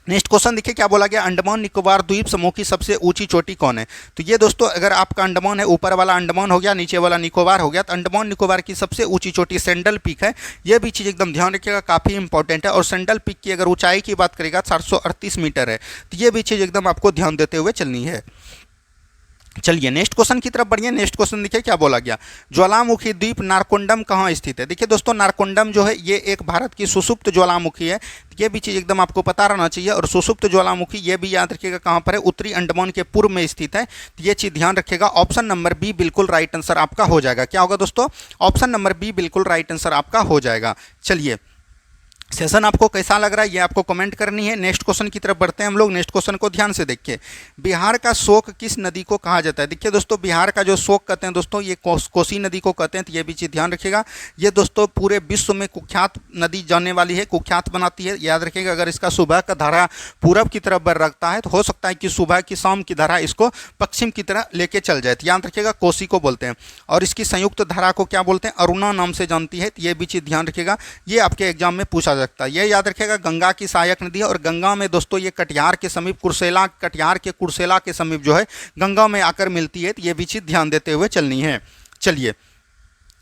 नेक्स्ट क्वेश्चन देखिए क्या बोला गया, अंडमान निकोबार द्वीप समूह की सबसे ऊंची चोटी कौन है। तो ये दोस्तों अगर आपका अंडमान है, ऊपर वाला अंडमान हो गया, नीचे वाला निकोबार हो गया, तो अंडमान निकोबार की सबसे ऊंची चोटी सेंडल पीक है। ये भी चीज़ एकदम ध्यान रखिएगा, काफ़ी इंपॉर्टेंट है। और सेंडल पीक की अगर ऊंचाई की बात करेगा 438 मीटर है। तो ये भी चीज़ एकदम आपको ध्यान देते हुए चलनी है। चलिए नेक्स्ट क्वेश्चन की तरफ बढ़िए। नेक्स्ट क्वेश्चन देखिए क्या बोला गया, ज्वालामुखी द्वीप नारकोंडम कहाँ स्थित है। देखिए दोस्तों, नारकोंडम जो है ये एक भारत की सुसुप्त ज्वालामुखी है। ये भी चीज़ एकदम आपको पता रहना चाहिए। और सुसुप्त ज्वालामुखी ये भी याद रखिएगा कहाँ पर है, उत्तरी अंडमान के पूर्व में स्थित है। तो ये चीज़ ध्यान रखिएगा। ऑप्शन नंबर बी बिल्कुल राइट आंसर आपका हो जाएगा। क्या होगा दोस्तों, ऑप्शन नंबर बी बिल्कुल राइट आंसर आपका हो जाएगा। चलिए सेशन आपको कैसा लग रहा है ये आपको कमेंट करनी है। नेक्स्ट क्वेश्चन की तरफ बढ़ते हैं हम लोग। नेक्स्ट क्वेश्चन को ध्यान से देखिए, बिहार का शोक किस नदी को कहा जाता है। देखिए दोस्तों, बिहार का जो शोक कहते हैं दोस्तों ये कोसी नदी को कहते हैं। तो ये भी चीज़ ध्यान रखिएगा। ये दोस्तों पूरे विश्व में कुख्यात नदी जानने वाली है, कुख्यात बनाती है। याद रखिएगा, अगर इसका सुबह का धारा पूरब की तरफ बढ़ रखता है तो हो सकता है कि सुबह की शाम की धारा इसको पश्चिम की तरह लेके चल जाए। तो याद रखिएगा कोसी को बोलते हैं। और इसकी संयुक्त धारा को क्या बोलते हैं, अरुणा नाम से जानती है। तो ये भी चीज़ ध्यान रखिएगा, ये आपके एग्जाम में पूछा जा सकता है। ये याद रखिएगा गंगा की सहायक नदी है और गंगा में दोस्तों ये कटिहार के समीप कटिहार के कुर्सेला के समीप जो है गंगा में आकर मिलती है। तो ये भी चीज़ ध्यान देते हुए चलनी है। चलिए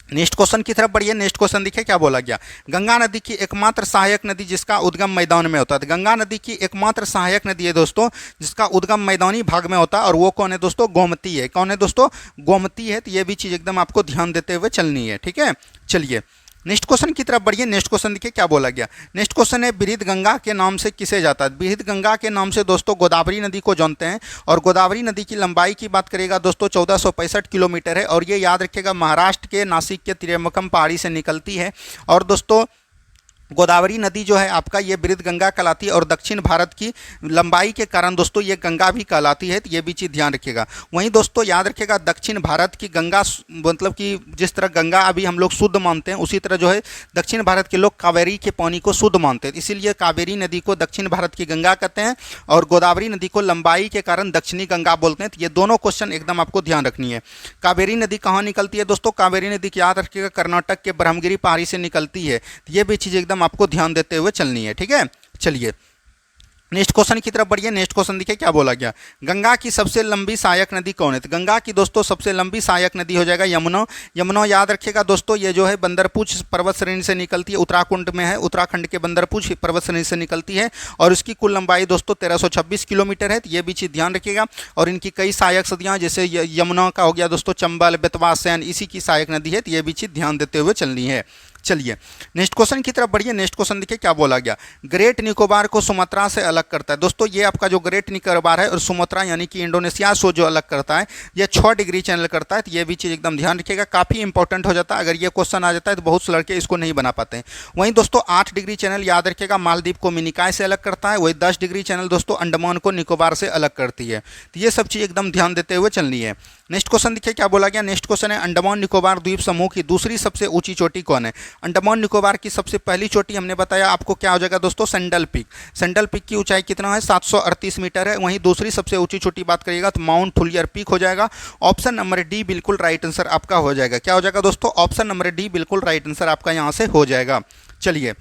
नेक्स्ट क्वेश्चन की तरफ बढ़िए। नेक्स्ट क्वेश्चन देखिए क्या बोला गया, गंगा नदी की एकमात्र सहायक नदी जिसका उद्गम मैदान में होता है। गंगा नदी की एकमात्र सहायक नदी है दोस्तों जिसका उद्गम मैदानी भाग में होता है और वो कौन है दोस्तों, गोमती है। कौन है दोस्तों, गोमती है। तो ये भी चीज़ एकदम आपको ध्यान देते हुए चलनी है। ठीक है, चलिए नेक्स्ट क्वेश्चन की तरफ बढ़िए। नेक्स्ट क्वेश्चन देखिए क्या बोला गया। नेक्स्ट क्वेश्चन है, बृहद गंगा के नाम से किसे जाता है। बृहद गंगा के नाम से दोस्तों गोदावरी नदी को जानते हैं। और गोदावरी नदी की लंबाई की बात करेगा दोस्तों 1465 किलोमीटर है। और ये याद रखिएगा महाराष्ट्र के नासिक के त्रियम्बकम पहाड़ी से निकलती है। और दोस्तों गोदावरी नदी जो है आपका ये बृहद गंगा कहलाती है और दक्षिण भारत की लंबाई के कारण दोस्तों ये गंगा भी कहलाती है। तो ये भी चीज़ ध्यान रखिएगा। वहीं दोस्तों याद रखिएगा दक्षिण भारत की गंगा मतलब कि जिस तरह गंगा अभी हम लोग शुद्ध मानते हैं उसी तरह जो है दक्षिण भारत के लोग कावेरी के पानी को शुद्ध मानते हैं। इसीलिए कावेरी नदी को दक्षिण भारत की गंगा कहते हैं और गोदावरी नदी को लंबाई के कारण दक्षिणी गंगा बोलते हैं। तो ये दोनों क्वेश्चन एकदम आपको ध्यान रखनी है। कावेरी नदी कहाँ निकलती है दोस्तों, कावेरी नदी की याद रखिएगा कर्नाटक के ब्रह्मगिरी पहाड़ी से निकलती है। तो ये भी चीज़ एकदम आपको ध्यान देते हुए चलनी है। ठीक है, चलिए नेक्स्ट क्वेश्चन की तरफ बढ़िए। नेक्स्ट क्वेश्चन देखिए क्या बोला गया, गंगा की सबसे लंबी सहायक नदी कौन है। तो गंगा की दोस्तों सबसे लंबी सहायक नदी हो जाएगा यमुना। यमुना याद रखिएगा दोस्तों ये जो है बंदरपूछ पर्वत श्रेणी से निकलती है, उत्तराखंड में है, उत्तराखंड के बंदरपूछ पर्वत श्रेणी से निकलती है और इसकी कुल लंबाई दोस्तों 1326 किलोमीटर है। तो ये भी चीज़ ध्यान रखिएगा। और इनकी कई सहायक नदियाँ जैसे यमुना का हो गया दोस्तों चंबल, बेतवा, सैन, इसी की सहायक नदी है। तो ये भी चीज़ ध्यान देते हुए चलनी है। चलिए नेक्स्ट क्वेश्चन की तरफ बढ़िए। नेक्स्ट क्वेश्चन देखिए क्या बोला गया, ग्रेट निकोबार को सुमात्रा से अलग करता है। दोस्तों ये आपका जो ग्रेट निकोबार है और सुमात्रा यानी कि इंडोनेशिया से जो अलग करता है, ये 6 डिग्री चैनल करता है। तो ये भी चीज़ एकदम ध्यान रखिएगा, काफ़ी इंपॉर्टेंट हो जाता है। अगर ये क्वेश्चन आ जाता है तो बहुत से लड़के इसको नहीं बना पाते हैं। वहीं दोस्तों 8 डिग्री चैनल याद रखिएगा मालदीव को मिनिकॉय से अलग करता है। वही 10 डिग्री चैनल दोस्तों अंडमान को निकोबार से अलग करती है। तो ये सब चीज़ एकदम ध्यान देते हुए चलनी है। नेक्स्ट क्वेश्चन देखिए क्या बोला गया। नेक्स्ट क्वेश्चन है अंडमान निकोबार द्वीप समूह की दूसरी सबसे ऊंची चोटी कौन है। अंडमान निकोबार की सबसे पहली चोटी हमने बताया आपको क्या हो जाएगा दोस्तों, सेंडल पीक। सेंडल पीक की ऊंचाई कितना है, 738 मीटर है। वहीं दूसरी सबसे ऊंची चोटी बात करिएगा तो माउंट फुलियर पीक हो जाएगा। ऑप्शन नंबर डी बिल्कुल राइट आंसर आपका हो जाएगा। क्या हो जाएगा दोस्तों, ऑप्शन नंबर डी बिल्कुल राइट आंसर आपका यहाँ से हो जाएगा। चलिए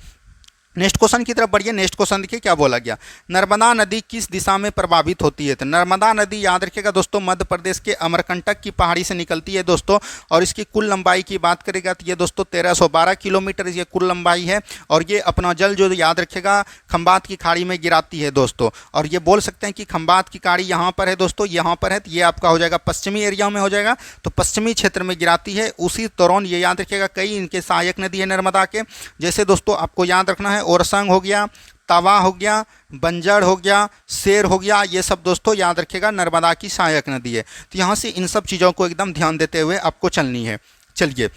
नेक्स्ट क्वेश्चन की तरफ बढ़िए। नेक्स्ट क्वेश्चन देखिए क्या बोला गया, नर्मदा नदी किस दिशा में प्रभावित होती है। तो नर्मदा नदी याद रखिएगा दोस्तों मध्य प्रदेश के अमरकंटक की पहाड़ी से निकलती है दोस्तों। और इसकी कुल लंबाई की बात करेगा तो ये दोस्तों 1312 किलोमीटर ये कुल लंबाई है। और ये अपना जल जो याद रखिएगा खंबात की खाड़ी में गिराती है दोस्तों। और ये बोल सकते हैं कि खंबात की खाड़ी यहाँ पर है दोस्तों, यहाँ पर है। तो ये आपका हो जाएगा पश्चिमी एरिया में हो जाएगा, तो पश्चिमी क्षेत्र में गिराती है। उसी दौरान ये याद रखिएगा कई इनके सहायक नदी है नर्मदा के, जैसे दोस्तों आपको याद रखना है ओरसंग हो गया, तवा हो गया, बंजर हो गया, शेर हो गया। ये सब दोस्तों याद रखिएगा नर्मदा की सहायक नदी है। तो यहाँ से इन सब चीज़ों को एकदम ध्यान देते हुए आपको चलनी है। चलिए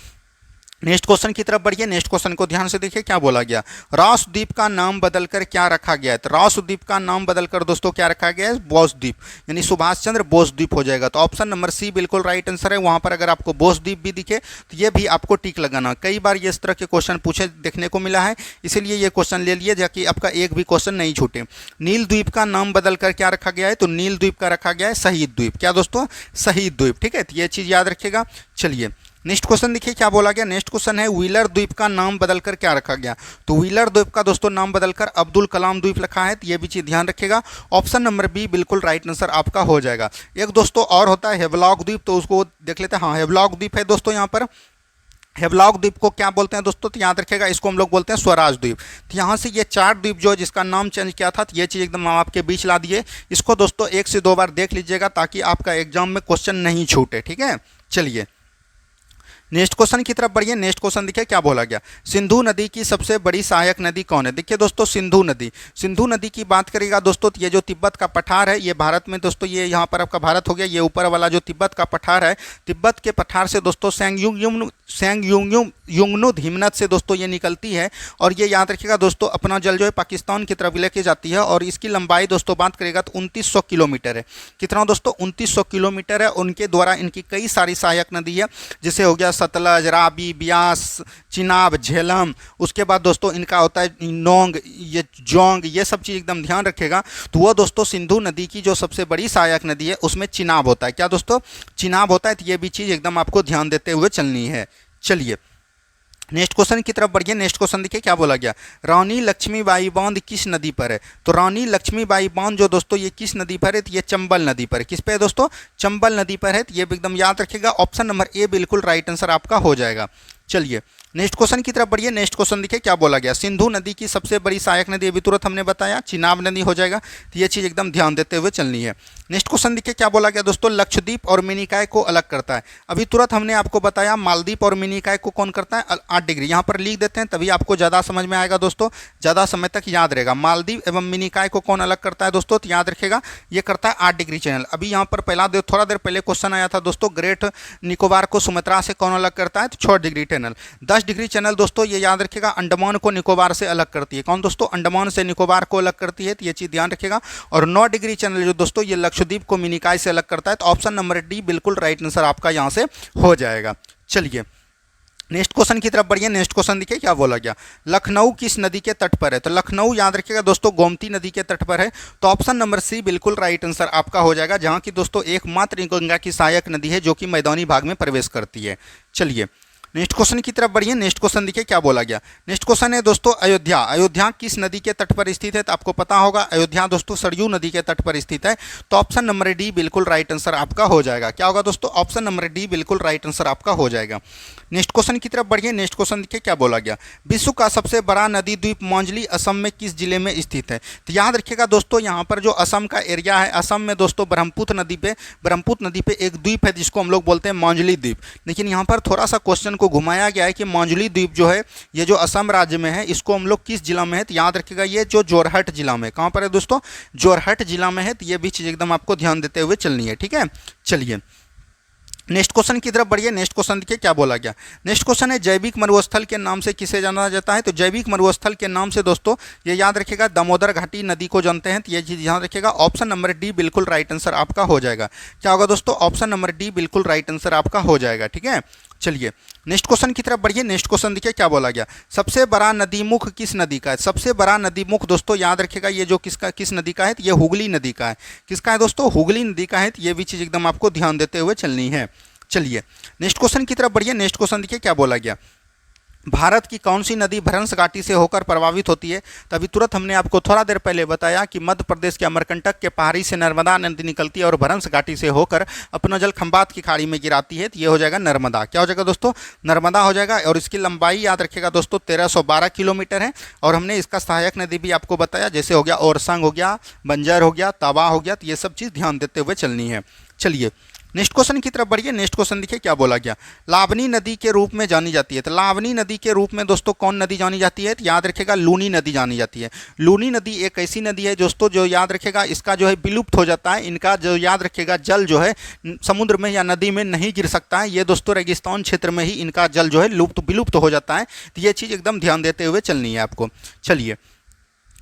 नेक्स्ट क्वेश्चन की तरफ बढ़िए। नेक्स्ट क्वेश्चन को ध्यान से देखिए क्या बोला गया, रॉस द्वीप का नाम बदलकर क्या रखा गया है। तो रॉस द्वीप का नाम बदलकर दोस्तों क्या रखा गया है, बोस द्वीप, यानी सुभाष चंद्र बोस द्वीप हो जाएगा। तो ऑप्शन नंबर सी बिल्कुल राइट आंसर है। वहां पर अगर आपको बोस द्वीप भी दिखे तो ये भी आपको टिक लगाना। कई बार ये इस तरह के क्वेश्चन पूछे देखने को मिला है, इसीलिए ये क्वेश्चन ले लिए ताकि आपका एक भी क्वेश्चन नहीं छूटे। नील द्वीप का नाम बदलकर क्या रखा गया है, तो नील द्वीप का रखा गया है शहीद द्वीप। क्या दोस्तों, शहीद द्वीप। ठीक है, तो ये चीज़ याद रखिएगा। चलिए नेक्स्ट क्वेश्चन देखिए क्या बोला गया। नेक्स्ट क्वेश्चन है व्हीलर द्वीप का नाम बदलकर क्या रखा गया। तो व्हीलर द्वीप का दोस्तों नाम बदलकर अब्दुल कलाम द्वीप रखा है। तो ये भी चीज़ ध्यान रखिएगा। ऑप्शन नंबर बी बिल्कुल राइट आंसर आपका हो जाएगा। एक दोस्तों और होता है हेवलॉक द्वीप, तो उसको देख लेते हैं। हाँ, हेवलॉक द्वीप है दोस्तों। यहाँ पर हेवलॉक द्वीप को क्या बोलते हैं दोस्तों, तो याद रखिएगा इसको हम लोग बोलते हैं स्वराज द्वीप। तो यहाँ से ये 4 द्वीप जो जिसका नाम चेंज किया था, तो ये चीज़ एकदम आपके बीच ला दिए। इसको दोस्तों 1 से 2 बार देख लीजिएगा ताकि आपका एग्जाम में क्वेश्चन नहीं छूटे। ठीक है, चलिए नेक्स्ट क्वेश्चन की तरफ बढ़िए। नेक्स्ट क्वेश्चन देखिए क्या बोला गया, सिंधु नदी की सबसे बड़ी सहायक नदी कौन है। देखिए दोस्तों सिंधु नदी की बात करेगा दोस्तों, तो ये जो तिब्बत का पठार है ये भारत में दोस्तों, ये यहाँ पर आपका भारत हो गया। ये ऊपर वाला जो तिब्बत का पठार है, तिब्बत के पठार से दोस्तों सेंगयुंगनू हिमनद से दोस्तों ये निकलती है। और ये याद रखिएगा दोस्तों अपना जल जो है पाकिस्तान की तरफ लेके जाती है। और इसकी लंबाई दोस्तों बात करेगा तो 2900 किलोमीटर है। कितना दोस्तों, 2900 किलोमीटर है। उनके द्वारा इनकी कई सारी सहायक नदी है, जैसे हो गया सतलज, रावी, ब्यास, चिनाब, झेलम। उसके बाद दोस्तों इनका होता है नोंग, ये जोंग, ये सब चीज़ एकदम ध्यान रखेगा। तो वो दोस्तों सिंधु नदी की जो सबसे बड़ी सहायक नदी है उसमें चिनाब होता है। क्या दोस्तों, चिनाब होता है। तो ये भी चीज़ एकदम आपको ध्यान देते हुए चलनी है। चलिए नेक्स्ट क्वेश्चन की तरफ बढ़िए। नेक्स्ट क्वेश्चन देखिए क्या बोला गया, रानी लक्ष्मीबाई बांध किस नदी पर है। तो रानी लक्ष्मीबाई बांध जो दोस्तों ये किस नदी पर है, तो ये चंबल नदी पर है। किस पे है दोस्तों, चंबल नदी पर है। तो ये एकदम याद रखिएगा। ऑप्शन नंबर ए बिल्कुल राइट आंसर आपका हो जाएगा। चलिए नेक्स्ट क्वेश्चन की तरफ बढ़िए। नेक्स्ट क्वेश्चन देखिए क्या बोला गया, सिंधु नदी की सबसे बड़ी सहायक नदी अभी तुरंत हमने बताया चिनाब नदी हो जाएगा। तो ये चीज़ एकदम ध्यान देते हुए चलनी है। नेक्स्ट क्वेश्चन देखिए क्या बोला गया दोस्तों, लक्षद्वीप और मिनिकॉय को अलग करता है। अभी तुरंत हमने आपको बताया मालदीव और मिनिकॉय को कौन करता है, 8 डिग्री। यहाँ पर लिख देते हैं तभी आपको ज़्यादा समझ में आएगा दोस्तों, ज़्यादा समय तक याद रहेगा। मालदीव एवं मिनिकॉय को कौन अलग करता है दोस्तों, तो याद रखेगा ये करता है 8 डिग्री चैनल। अभी यहाँ पर थोड़ा देर पहले क्वेश्चन आया था दोस्तों, ग्रेट निकोबार को सुमात्रा से कौन अलग करता है, तो 6 डिग्री चैनल। 10 डिग्री चैनल दोस्तों ये याद रखिएगा अंडमान को निकोबार से अलग करती है। कौन दोस्तों, अंडमान से निकोबार को अलग करती है। तो ये चीज़ ध्यान रखिएगा। और 9 डिग्री चैनल जो दोस्तों ये लक्षद्वीप को मिनिकॉय से अलग करता है। तो ऑप्शन नंबर डी बिल्कुल राइट आंसर आपका यहाँ से हो जाएगा। चलिए नेक्स्ट क्वेश्चन की तरफ बढ़िए। नेक्स्ट क्वेश्चन देखिए क्या बोला गया, लखनऊ किस नदी के तट पर है। तो लखनऊ याद रखिएगा दोस्तों गोमती नदी के तट पर है। तो ऑप्शन नंबर सी बिल्कुल राइट आंसर आपका हो जाएगा, जहाँ की दोस्तों एकमात्र गंगा की सहायक नदी है जो कि मैदानी भाग में प्रवेश करती है। चलिए नेक्स्ट क्वेश्चन की तरफ बढ़िए। नेक्स्ट क्वेश्चन देखिए क्या बोला गया। नेक्स्ट क्वेश्चन है दोस्तों अयोध्या। अयोध्या किस नदी के तट पर स्थित है, तो आपको पता होगा अयोध्या दोस्तों सरयू नदी के तट पर स्थित है। तो ऑप्शन नंबर डी बिल्कुल राइट आंसर आपका हो जाएगा। क्या होगा दोस्तों, ऑप्शन नंबर डी बिल्कुल राइट आंसर आपका हो जाएगा। नेक्स्ट क्वेश्चन की तरफ बढ़िए। नेक्स्ट क्वेश्चन देखिए क्या बोला गया, विश्व का सबसे बड़ा नदी द्वीप मांझली असम में किस जिले में स्थित है। तो याद रखिएगा दोस्तों यहाँ पर जो असम का एरिया है, असम में दोस्तों ब्रह्मपुत्र नदी पे एक द्वीप है जिसको हम लोग बोलते हैं मांझली द्वीप। लेकिन यहाँ पर थोड़ा सा क्वेश्चन को आपको घुमाया गया है कि माजुली द्वीप जो है ये जो असम राज्य में है, इसको हम लोग किस जिला में है, तो याद रखिएगा ये जो जोरहट जिला में, कहाँ पर है दोस्तों, जोरहट जिला में है। तो ये भी चीज़ एकदम आपको ध्यान देते हुए चलनी है, ठीक है। चलिए नेक्स्ट क्वेश्चन की तरफ बढ़िए। नेक्स्ट क्वेश्चन देखिए क्या बोला गया। नेक्स्ट क्वेश्चन है जैविक मरुस्थल के नाम से किसे जाना जाता है, तो जैविक मरुस्थल के नाम से दोस्तों ये याद रखिएगा दामोदर घाटी नदी को जानते हैं। तो ये चीज़ याद रखिएगा। ऑप्शन नंबर डी बिल्कुल राइट आंसर आपका हो जाएगा। क्या होगा दोस्तों, ऑप्शन नंबर डी बिल्कुल राइट आंसर आपका हो जाएगा, ठीक है। चलिए नेक्स्ट क्वेश्चन की तरफ बढ़िए। नेक्स्ट क्वेश्चन देखिए क्या बोला गया। सबसे बड़ा नदीमुख किस नदी का है, सबसे बड़ा नदीमुख दोस्तों याद रखिएगा ये जो किस नदी का है, तो ये हुगली नदी का है। किसका है दोस्तों, हुगली नदी का है। तो ये भी चीज़ एकदम आपको ध्यान देते हुए चलनी है। चलिए नेक्स्ट क्वेश्चन की तरफ बढ़िए। नेक्स्ट क्वेश्चन देखिए क्या बोला गया। भारत की कौन सी नदी भ्रंश घाटी से होकर प्रभावित होती है, तभी तुरंत हमने आपको थोड़ा देर पहले बताया कि मध्य प्रदेश के अमरकंटक के पहाड़ी से नर्मदा नदी निकलती है और भ्रंश घाटी से होकर अपना जल खंबात की खाड़ी में गिराती है। तो ये हो जाएगा नर्मदा। क्या हो जाएगा दोस्तों, नर्मदा हो जाएगा। और इसकी लंबाई याद रखिएगा दोस्तों 1312 किलोमीटर है। और हमने इसका सहायक नदी भी आपको बताया, जैसे हो गया ओरसंग हो गया, बंजर हो गया, तवा हो गया। तो ये सब चीज़ ध्यान देते हुए चलनी है। चलिए नेक्स्ट क्वेश्चन की तरफ बढ़िए। नेक्स्ट क्वेश्चन देखिए क्या बोला गया। लावनी नदी के रूप में जानी जाती है, तो लावनी नदी के रूप में दोस्तों कौन नदी जानी जाती है, तो याद रखिएगा लूनी नदी जानी जाती है। लूनी नदी एक ऐसी नदी है दोस्तों जो याद रखिएगा इसका जो है विलुप्त हो जाता है। इनका जो याद रखिएगा जल जो है समुद्र में या नदी में नहीं गिर सकता है। ये दोस्तों रेगिस्तान क्षेत्र में ही इनका जल जो है विलुप्त हो जाता है। तो ये चीज़ एकदम ध्यान देते हुए चलनी है आपको। चलिए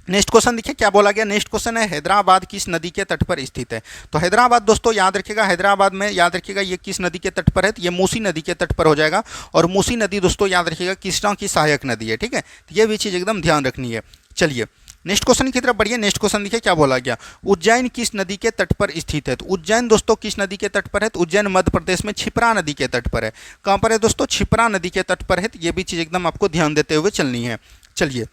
नेक्स्ट क्वेश्चन देखिए क्या बोला गया। नेक्स्ट क्वेश्चन है हैदराबाद किस नदी के तट पर स्थित है, तो हैदराबाद दोस्तों याद रखिएगा, हैदराबाद में याद रखिएगा ये किस नदी के तट पर है, तो ये मूसी नदी के तट पर हो जाएगा। और मूसी नदी दोस्तों याद रखिएगा कृष्णा की सहायक नदी है, ठीक है। तो ये भी चीज़ एकदम ध्यान रखनी है। चलिए नेक्स्ट क्वेश्चन की तरफ बढ़िए। नेक्स्ट क्वेश्चन देखिए क्या बोला गया। उज्जैन किस नदी के तट पर स्थित है, तो उज्जैन दोस्तों किस नदी के तट पर है, तो उज्जैन मध्य प्रदेश में क्षिप्रा नदी के तट पर है। कहाँ पर है दोस्तों, क्षिप्रा नदी के तट पर है। तो ये भी चीज़ एकदम आपको ध्यान देते हुए चलनी है। चलिए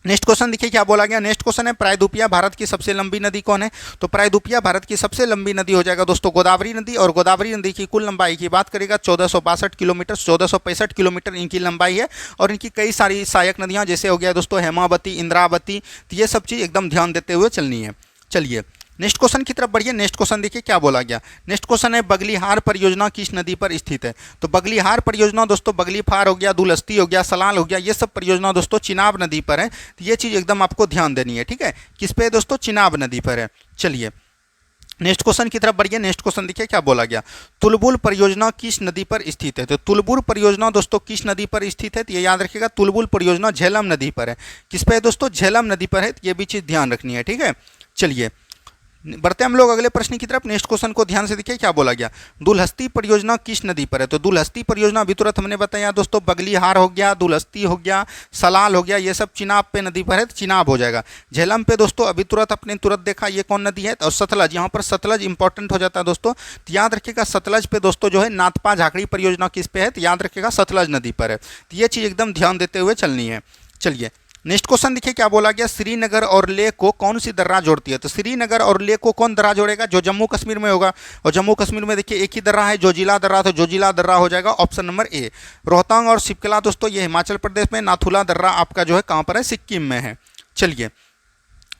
नेक्स्ट क्वेश्चन देखिए क्या बोला गया। नेक्स्ट क्वेश्चन है प्रायद्वीपीय भारत की सबसे लंबी नदी कौन है, तो प्रायद्वीपीय भारत की सबसे लंबी नदी हो जाएगा दोस्तों गोदावरी नदी। और गोदावरी नदी की कुल लंबाई की बात करेगा 1462 किलोमीटर, 1465 किलोमीटर इनकी लंबाई है। और इनकी कई सारी सहायक नदियाँ जैसे हो गया दोस्तों हेमावती, इंद्रावती। तो ये सब चीज़ एकदम ध्यान देते हुए चलनी है। चलिए नेक्स्ट क्वेश्चन की तरफ बढ़िए। नेक्स्ट क्वेश्चन देखिए क्या बोला गया। नेक्स्ट क्वेश्चन है बगलीहार परियोजना किस नदी पर स्थित है, तो बगलीहार परियोजना दोस्तों बगलीफार हो गया, दुलस्ती हो गया, सलाल हो गया, ये सब परियोजना दोस्तों चिनाब नदी पर है। तो ये चीज़ एकदम आपको ध्यान देनी है, ठीक है। किस पे दोस्तों, चिनाब नदी पर है। चलिए नेक्स्ट क्वेश्चन की तरफ बढ़िए। नेक्स्ट क्वेश्चन देखिए क्या बोला गया। तुलबुल परियोजना किस नदी पर स्थित है, तो तुलबुल परियोजना दोस्तों किस नदी पर स्थित है, तो ये याद रखिएगा तुलबुल परियोजना झेलम नदी पर है। किस पे है दोस्तों, झेलम नदी पर है। तो ये भी चीज़ ध्यान रखनी है, ठीक है। चलिए बढ़ते हम लोग अगले प्रश्न की तरफ। नेक्स्ट क्वेश्चन को ध्यान से देखिए क्या बोला गया। दुलहस्ती परियोजना किस नदी पर है, तो दुलहस्ती परियोजना अभी तुरंत हमने बताया दोस्तों बगलीहार हो गया, दुलहस्ती हो गया, सलाल हो गया, ये सब चिनाब पे नदी पर है। तो चिनाब हो जाएगा। झेलम पे दोस्तों अभी तुरंत अपने तुरंत देखा ये कौन नदी है, और सतलज, यहाँ पर सतलज इंपॉर्टेंट हो जाता है दोस्तों। तो याद रखिएगा सतलज पे दोस्तों जो है नाथपा झाकड़ी परियोजना किस पे है, तो याद रखिएगा सतलज नदी पर है। तो ये चीज़ एकदम ध्यान देते हुए चलनी है। चलिए नेक्स्ट क्वेश्चन देखिए क्या बोला गया। श्रीनगर और लेह को कौन सी दर्रा जोड़ती है, तो श्रीनगर और लेह को कौन दर्रा जोड़ेगा, जो जम्मू कश्मीर में होगा। और जम्मू कश्मीर में देखिए एक ही दर्रा है, जोजिला दर्रा, तो जोजिला दर्रा हो जाएगा ऑप्शन नंबर ए। रोहतांग और शिपकला दोस्तों ये हिमाचल प्रदेश में, नाथुला दर्रा आपका जो है कहाँ पर है, सिक्किम में है। चलिए